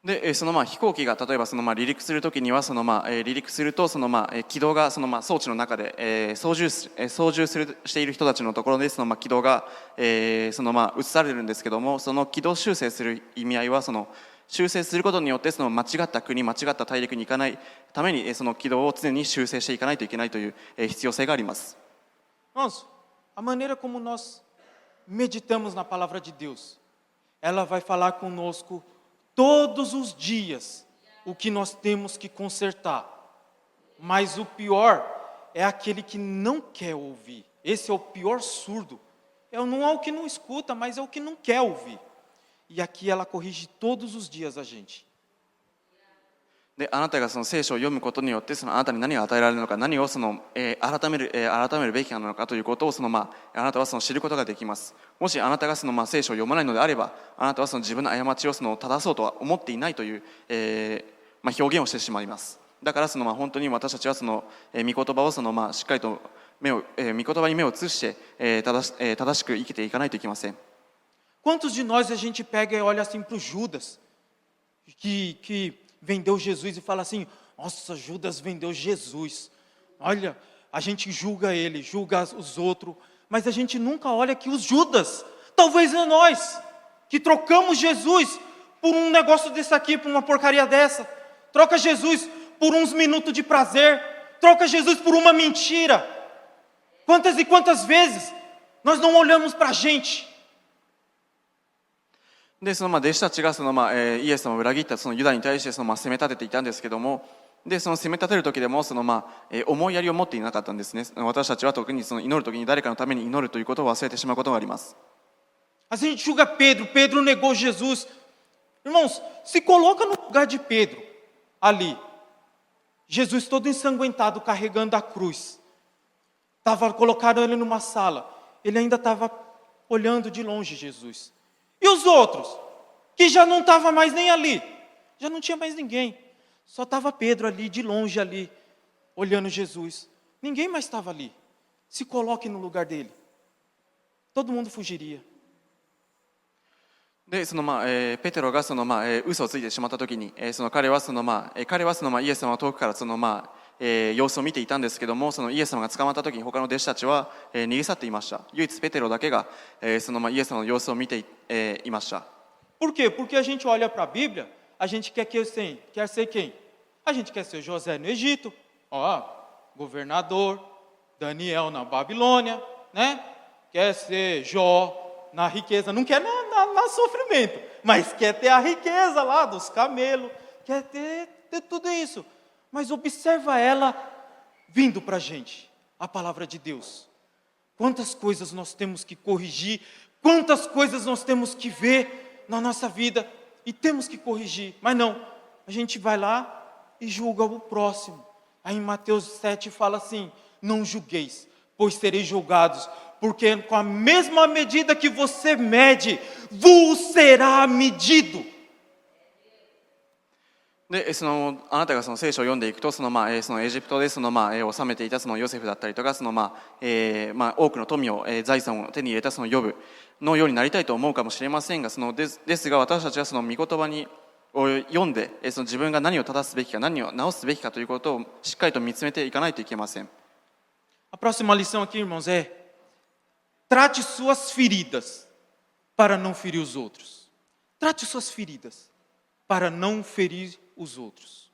で飛行機が例えば離陸するときには離陸すると軌道が装置の中で操縦している人たちのところで軌道が移されるんですけども、その軌道修正する意味合いは修正することによって間違った国、間違った大陸に行かないために軌道を常に修正していかないといけないという必要性があります。 Irmãos, a maneira como nós meditamos na palavra de Deus, ela vai falar conosco todos os dias o que nós temos que consertar. Mas o pior é aquele que não quer ouvir. Esse é o pior surdo. Não é o que não escuta, mas é o que não quer ouvir. E aqui ela corrige todos os dias a gente. であなたが聖書を読むことによってあなたに何が与えられるのか、何を改めるべきなのかということをあなたは知ることができます。もしあなたが聖書を読まないのであれば、あなたは自分の過ちを正そうとは思っていないという、表現をしてしまいます。だから本当に私たちは御言葉をしっかりと御言葉に目を移して、正しく生きていかないといけません。 Quantos de nós a gente pega e olha assim para o Judas, que vendeu Jesus e fala assim, nossa, Judas vendeu Jesus. Olha, a gente julga ele, julga os outros, mas a gente nunca olha que os Judas, talvez é nós, que trocamos Jesus por um negócio desse aqui, por uma porcaria dessa. Troca Jesus por uns minutos de prazer, troca Jesus por uma mentira. Quantas e quantas vezes nós não olhamos para a gente? で弟子たちがイエス様を裏切ったユダに対して責め立てていたんですけども、でその責め立てる時でも思いやりを持っていなかったんですね。私たちは特にその祈る時に誰かのために祈るということを忘れてしまうことがあります。A gente julga Pedro, Pedro negou Jesus. Irmãos, se coloca no lugar de Pedro, ali. Jesus todo ensanguentado, carregando a cruz. Estava colocado ele numa sala. Ele ainda estava olhando de longe Jesus. E os outros, que já não estavam mais nem ali. Já não tinha mais ninguém. Só estava Pedro ali, de longe ali, olhando Jesus. Ninguém mais estava ali. Se coloque no lugar dele. Todo mundo fugiria. でペテロが嘘をついてしまった時に、彼はイエス様は遠くから様子を見ていたんですけども、そのイエス様が捕まった時に他の弟子たちは、逃げ去っていました。唯一ペテロだけが、イエス様の様子を見ていました。Por quê? Porque a gente olha para a Bíblia, a gente quer ser quem? A gente quer ser José no Egito, governador, Daniel na Babilônia, né? Quer ser Jó na riqueza, não quer na sofrimento, mas quer ter a riqueza lá dos camelos, quer ter tudo isso. Mas observa ela vindo para a gente, a palavra de Deus. Quantas coisas nós temos que corrigir, quantas coisas nós temos que ver na nossa vida e temos que corrigir. Mas não, a gente vai lá e julga o próximo. Aí em Mateus 7 fala assim, não julgueis, pois sereis julgados. Porque com a mesma medida que você mede, vos será medido. であなたがその聖書を読んでいくとそのエジプトで治めていたそのヨセフだったりとか多くの富を、財産を手に入れたそのヨブのようになりたいと思うかもしれませんが、ですが私たちはその御言葉を読んで自分が何を正すべきか何を直すべきかということをしっかりと見つめていかないといけません。A próxima lição aqui, irmãos, é trate suas feridas para não ferir os outros. Trate suas feridas para não ferir os outros.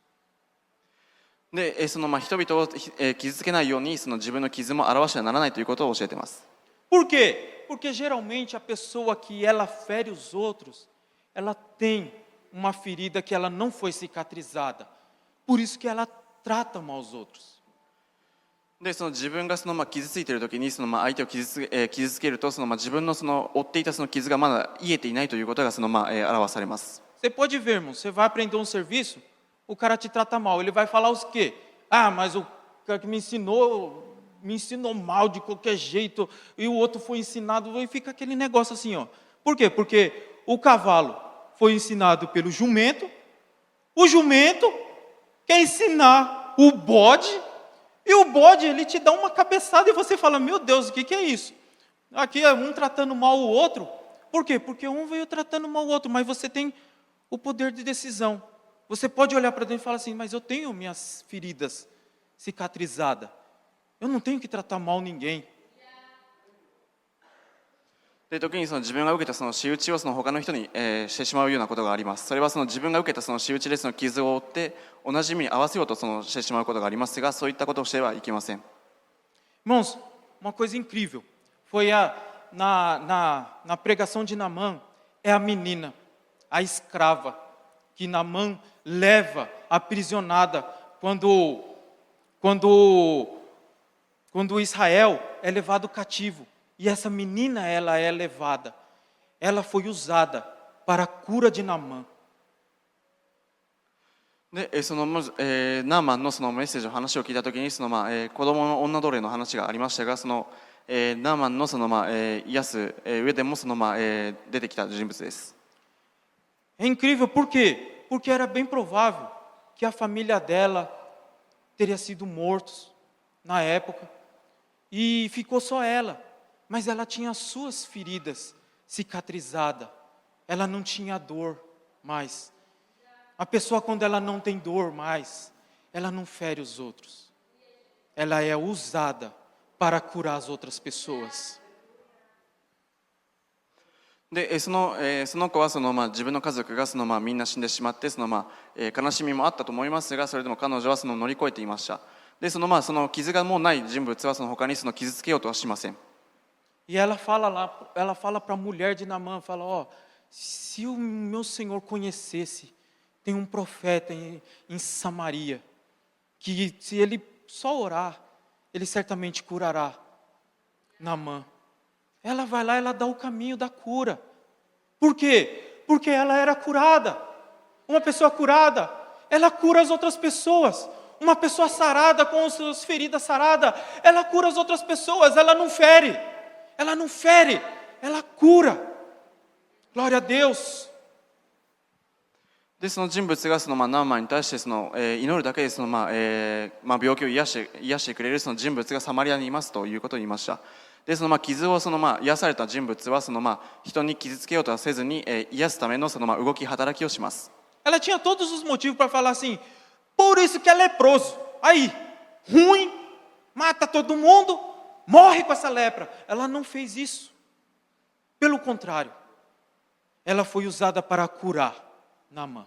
で、人々を傷つけないように自分の傷も表してはならないということを教えています。Por quê? Porque geralmente a pessoa que ela fere os outros, ela tem uma ferida que ela não foi cicatrizada. Por isso que ela trata mal os outros. で自分が傷ついている時に相手を傷つけると自分の負っていた傷がまだ癒えていないということが表されます。Você pode ver, irmão, você vai aprender um serviço, o cara te trata mal, ele vai falar os quê? Ah, mas o cara que me ensinou mal de qualquer jeito, e o outro foi ensinado, e fica aquele negócio assim, ó. Por quê? Porque o cavalo foi ensinado pelo jumento, o jumento quer ensinar o bode, e o bode, ele te dá uma cabeçada e você fala, meu Deus, o que é isso? Aqui é um tratando mal o outro. Por quê? Porque um veio tratando mal o outro, mas você tem o poder de decisão. Você pode olhar para dentro e falar assim, mas eu tenho minhas feridas cicatrizadas. Eu não tenho que tratar mal ninguém. で時に自分が受けた仕打ちを他の人に、してしまうようなことがあります。それは自分が受けた仕打ちで傷を負って同じ意味に合わせようとしてしまうことがありますが、そういったことをしてはいけません。Irmãos, uma coisa incrível foi na pregação de Naamã, é a menina, a escrava, que Naamã leva aprisionada quando Israel é levado cativo. E essa menina, ela é levada. Ela foi usada para a cura de Naamã. でナーマンのメッセージの話を聞いたときに子供の女奴隷の話がありましたが、ナーマンの癒す上でも出てきた人物です。É incrível, por quê? Porque era bem provável que a família dela teria sido mortos na época e ficou só ela. Mas ela tinha as suas feridas cicatrizadas. Ela não tinha dor mais. A pessoa, quando ela não tem dor mais, ela não fere os outros. Ela é usada para curar as outras pessoas. でその子は自分の家族がみんな死んでしまって悲しみもあったと思いますが、それでも彼女は乗り越えていました。でその傷がもうない人物は他に傷つけようとはしません。E ela fala para a mulher de Naamã, fala, se o meu Senhor conhecesse, tem um profeta em Samaria, que se ele só orar, ele certamente curará Naamã. Ela vai lá, ela dá o caminho da cura. Por quê? Porque ela era curada. Uma pessoa curada, ela cura as outras pessoas. Uma pessoa sarada, com as suas feridas saradas, ela cura as outras pessoas, ela não fere. Ela não fere, ela cura. Glória a Deus. でその人物がナーマンに対して祈るだけで病気を癒してくれるその人物がサマリアにいますということを言いました。で傷を癒された人物は人に傷つけようとはせずに癒すための動き働きをします。Ela tinha todos os motivos para falar assim, por isso que é leproso. Aí, ruim, mata todo mundo, morre com essa lepra. Ela não fez isso. Pelo contrário, ela foi usada para curar Naamã.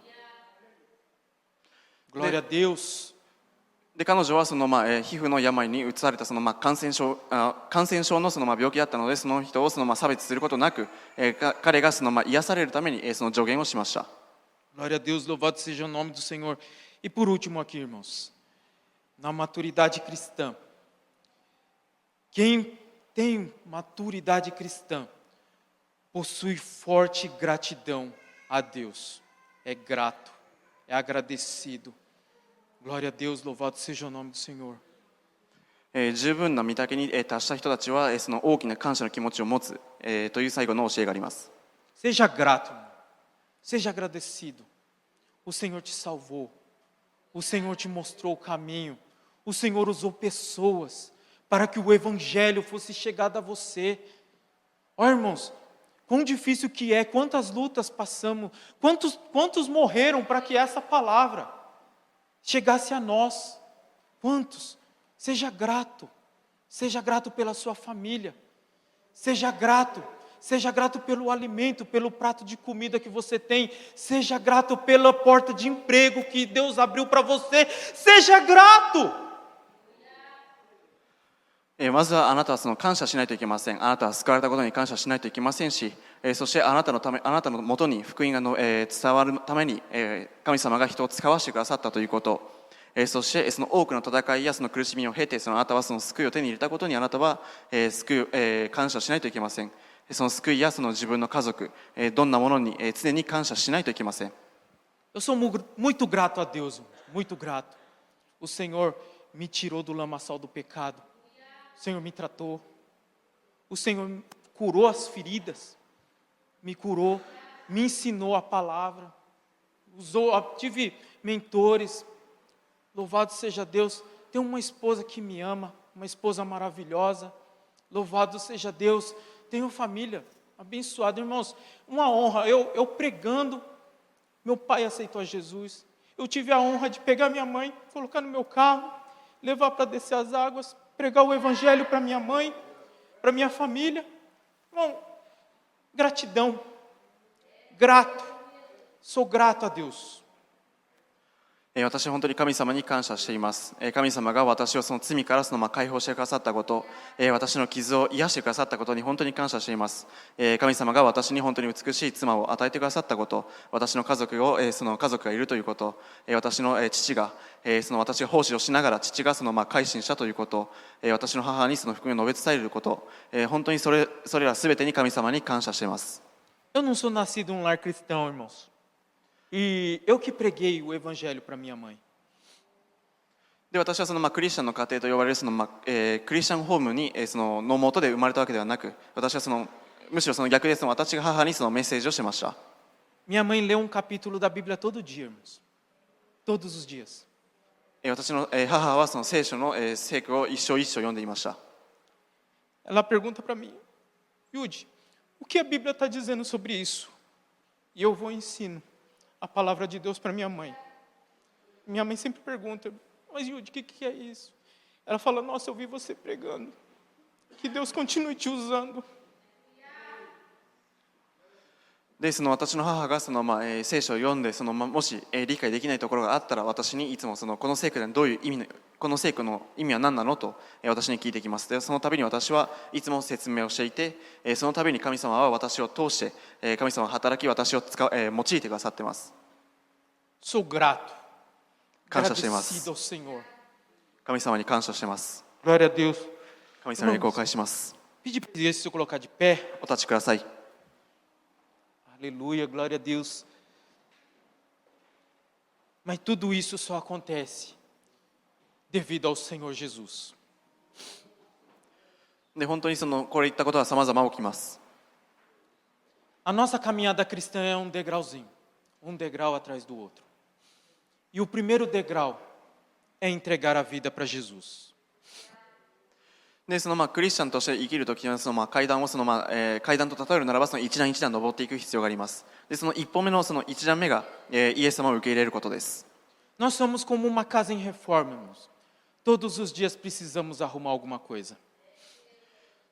Glória a Deus. で彼女は皮膚の病にうつされた感染症の病気だったので、その人を差別することなく、彼が癒されるために助言をしました。Glória a Deus, louvado seja o nome do Senhor. E por último aqui, irmãos, na maturidade cristã. Quem tem maturidade cristã possui forte gratidão a Deus. É grato, é agradecido. Glória a Deus, louvado seja o nome do Senhor. 十分な御岳に達した人たちはその大きな感謝の気持ちを持つという最後の教えがあります。 Seja grato, irmão. Seja agradecido. O Senhor te salvou. O Senhor te mostrou o caminho. O Senhor usou pessoas para que o Evangelho fosse chegado a você. Ó, irmãos, quão difícil que é, quantas lutas passamos, quantos morreram para que essa palavra chegasse a nós. Quantos? Seja grato pela sua família, seja grato pelo alimento, pelo prato de comida que você tem, seja grato pela porta de emprego que Deus abriu para você, seja grato. まずはあなたは感謝しないといけません。あなたは救われたことに感謝しないといけませんし、そしてあなたのもとに福音が伝わるために神様が人を使わせてくださったということ、そしてその多くの戦いやその苦しみを経てあなたはその救いを手に入れたことにあなたは感謝しないといけません。その救いやその自分の家族、どんなものに常に感謝しないといけません。 Eu sou muito grato a Deus, muito grato. O Senhor me tirou do lamaçal do pecado. O Senhor me tratou. O Senhor curou as feridas. Me curou, me ensinou a palavra. Tive mentores. Louvado seja Deus. Tenho uma esposa que me ama, uma esposa maravilhosa. Louvado seja Deus. Tenho família abençoada. Irmãos, uma honra. Eu pregando, meu pai aceitou a Jesus. Eu tive a honra de pegar minha mãe, colocar no meu carro, levar para descer as águas, pregar o evangelho para minha mãe, para minha família. Irmão, gratidão. Grato. Sou grato a Deus. 私は本当に神様に感謝しています。神様が私をその罪から解放してくださったこと、私の傷を癒してくださったことに本当に感謝しています。神様が私に本当に美しい妻を与えてくださったこと、私の家族がいるということ、私の父が私が奉仕をしながら父が改心したということ、私の母にその福音を述べ伝えること、本当にそれらすべてに神様に感謝しています。 Eu não sou nascido em um lar cristão, irmãos. E eu que preguei o evangelho para minha mãe. で私はクリスチャンの家庭と呼ばれるクリスチャンホームにの元で生まれたわけではなく、私はむしろ逆で私が母にメッセージをしました。 Minha mãe lê um capítulo da Bíblia todo dia, irmãos. Todos os dias. 私の母は聖書の聖句を一章一章読んでいました。 Ela pergunta para mim, Yudi, o que a Bíblia está dizendo sobre isso? E eu vou e ensino a palavra de Deus para minha mãe. Minha mãe sempre pergunta, mas Yudi, o que é isso? Ela fala, nossa, eu vi você pregando. Que Deus continue te usando. で私の母が聖書を読んでもし理解できないところがあったら私にいつもこの聖句でどういう意味この聖句の意味は何なのと私に聞いてきます。でその度に私はいつも説明をしていて、その度に神様は私を通して神様は働き私を用いてくださっています。Sou grato. 感謝していま Agradecido す。 ao Senhor. 神様に感謝しています。 Glória a Deus. 神様に公開します。 Pedi para se eu colocar de pé. お立ちください。 Aleluia, glória a Deus. Mas tudo isso só acontece devido ao Senhor Jesus. で本当にこれ言ったことは様々起きます。 A nossa caminhada cristã é um degrauzinho, um degrau atrás do outro. E o primeiro degrau é entregar a vida para Jesus. でクリスチャンとして生きるときには階段を階段と例えるならば一段一段登っていく必要があります。で一歩目の一段目が、イエス様を受け入れることです。 Nós somos como uma casa em reforma, irmãos. Todos os dias precisamos arrumar alguma coisa.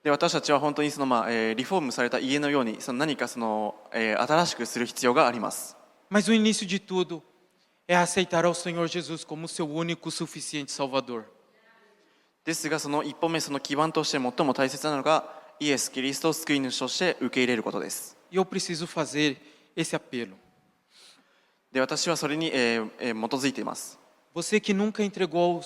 で私たちは本当にリフォームされた家のように何か新しくする必要があります。 Mas o início de tudo é aceitar ao Senhor Jesus como seu único, suficiente Salvador. ですが一歩目基盤として最も大切なのがイエス・キリストを救い主として受け入れることです。 E eu preciso fazer esse apelo. で私はそれに、基づいています。 Você que nunca entregou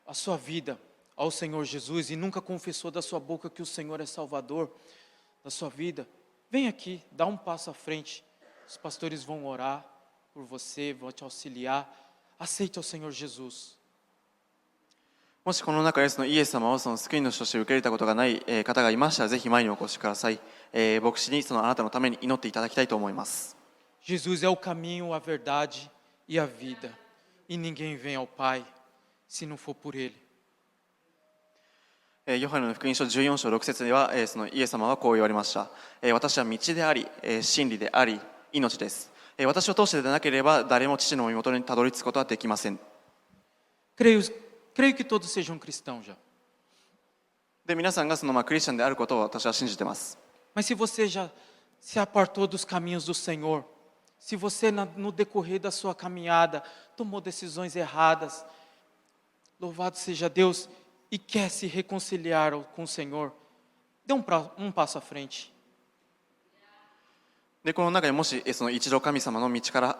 a sua vida ao Senhor Jesus e nunca confessou da sua boca que o Senhor é Salvador da sua vida, vem aqui, dá um passo à frente. Os pastores vão orar por você, vão te auxiliar. Aceite o Senhor Jesus. もしこの中でイエス様を救い主として受け入れたことがない、方がいましたらぜひ前にお越しください。牧師にあなたのために祈っていただきたいと思います。 Jesus é o caminho, a verdade e a vida. E ninguém vem ao Pai se não for por Ele. ヨハネの福音書14章6節では、イエス様はこう言われました。私は道であり、真理であり、命です。私を通してでなければ誰も父の身元にたどり着くことはできません。 Creio que todos sejam cristãos já. で皆さんがクリスチャンであることを私は信じています。 Mas se você já se apartou dos caminhos do Senhor, se você no decorrer da sua caminhada tomou decisões erradas, louvado seja Deus, e quer se reconciliar com o Senhor, dê um passo à frente. でこの中にもし一度神様の道から、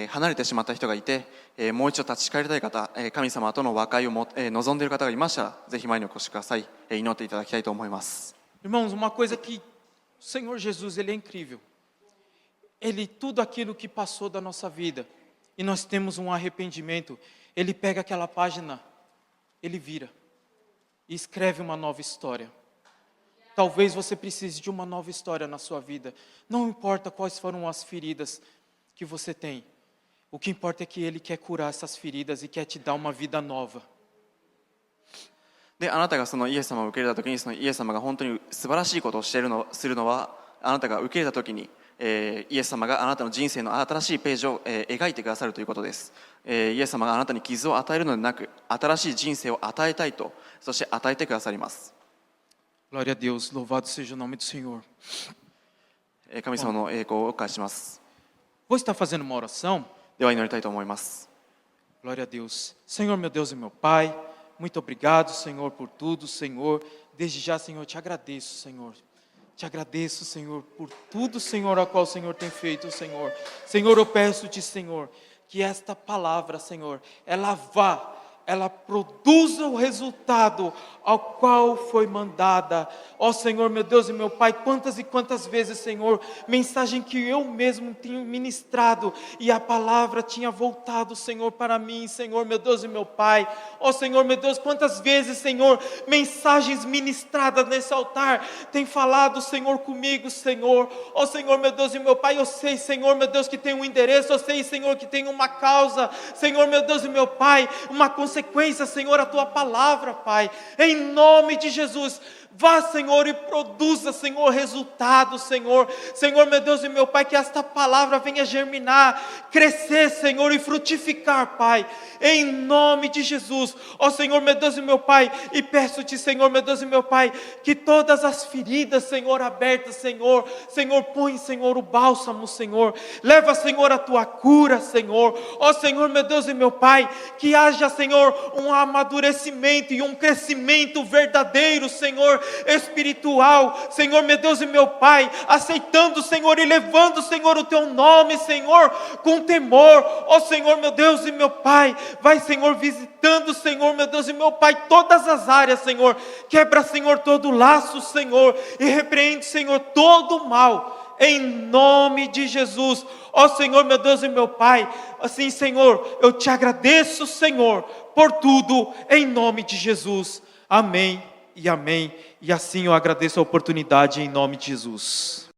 離れてしまった人がいて、もう一度立ち返りたい方、神様との和解を望んでいる方がいましたらぜひ前にお越しください。祈っていただきたいと思います。 Irmãos, uma coisa que o Senhor Jesus, Ele é incrível. Tudo aquilo que passou da nossa vida, e nós temos um arrependimento, Ele pega aquela página, Ele vira e escreve uma nova história. Talvez você precise de uma nova história na sua vida. Não importa quais foram as feridas que você tem. O que importa é que Ele quer curar essas feridas e quer te dar uma vida nova. であなたがイエス様を受け入れた時にイエス様が本当に素晴らしいことをするのはあなたが受け入れた時に、イエス様があなたの人生の新しいページを、描いてくださるということです。イエス様があなたに傷を与えるのではなく新しい人生を与えたいとそして与えてくださります。 Glória a Deus, louvado seja o nome do Senhor. 神様の栄光を返します。 Vou estar fazendo uma oração. では祈りたいと思います。 Glória a Deus. Senhor, meu Deus e meu Pai, muito obrigado, Senhor, por tudo, Senhor. Desde já, Senhor, te agradeço, Senhor. Te agradeço, Senhor, por tudo, Senhor, a qual o Senhor tem feito, Senhor. Senhor, eu peço-te, Senhor, que esta palavra, Senhor, ela produza o resultado ao qual foi mandada. Ó Senhor, meu Deus e meu Pai, quantas e quantas vezes, Senhor, mensagem que eu mesmo tinha ministrado e a palavra tinha voltado, Senhor, para mim, Senhor, meu Deus e meu Pai. Ó Senhor, meu Deus, quantas vezes, Senhor, mensagens ministradas nesse altar tem falado, Senhor, comigo, Senhor. Ó Senhor, meu Deus e meu Pai, eu sei, Senhor, meu Deus, que tem um endereço, eu sei, Senhor, que tem uma causa, Senhor, meu Deus e meu Pai, uma consequência, Senhor, a Tua palavra, Pai, em nome de Jesus. Vá, Senhor, e produza, Senhor, resultados, Senhor. Senhor, meu Deus e meu Pai, que esta palavra venha germinar, crescer, Senhor, e frutificar, Pai, em nome de Jesus. Ó Senhor, meu Deus e meu Pai, e peço-te, Senhor, meu Deus e meu Pai, que todas as feridas, Senhor, abertas, Senhor, põe, Senhor, o bálsamo, Senhor. Leva, Senhor, a Tua cura, Senhor. Ó Senhor, meu Deus e meu Pai, que haja, Senhor, Senhor, um amadurecimento e um crescimento verdadeiro, Senhor, espiritual, Senhor, meu Deus e meu Pai, aceitando, Senhor, e levando, Senhor, o Teu nome, Senhor, com temor, ó Senhor, meu Deus e meu Pai, vai, Senhor, visitando, Senhor, meu Deus e meu Pai, todas as áreas, Senhor, quebra, Senhor, todo laço, Senhor, e repreende, Senhor, todo o mal, em nome de Jesus, ó Senhor, meu Deus e meu Pai, assim, Senhor, eu te agradeço, Senhor, por tudo, em nome de Jesus, amém e amém, e assim eu agradeço a oportunidade em nome de Jesus.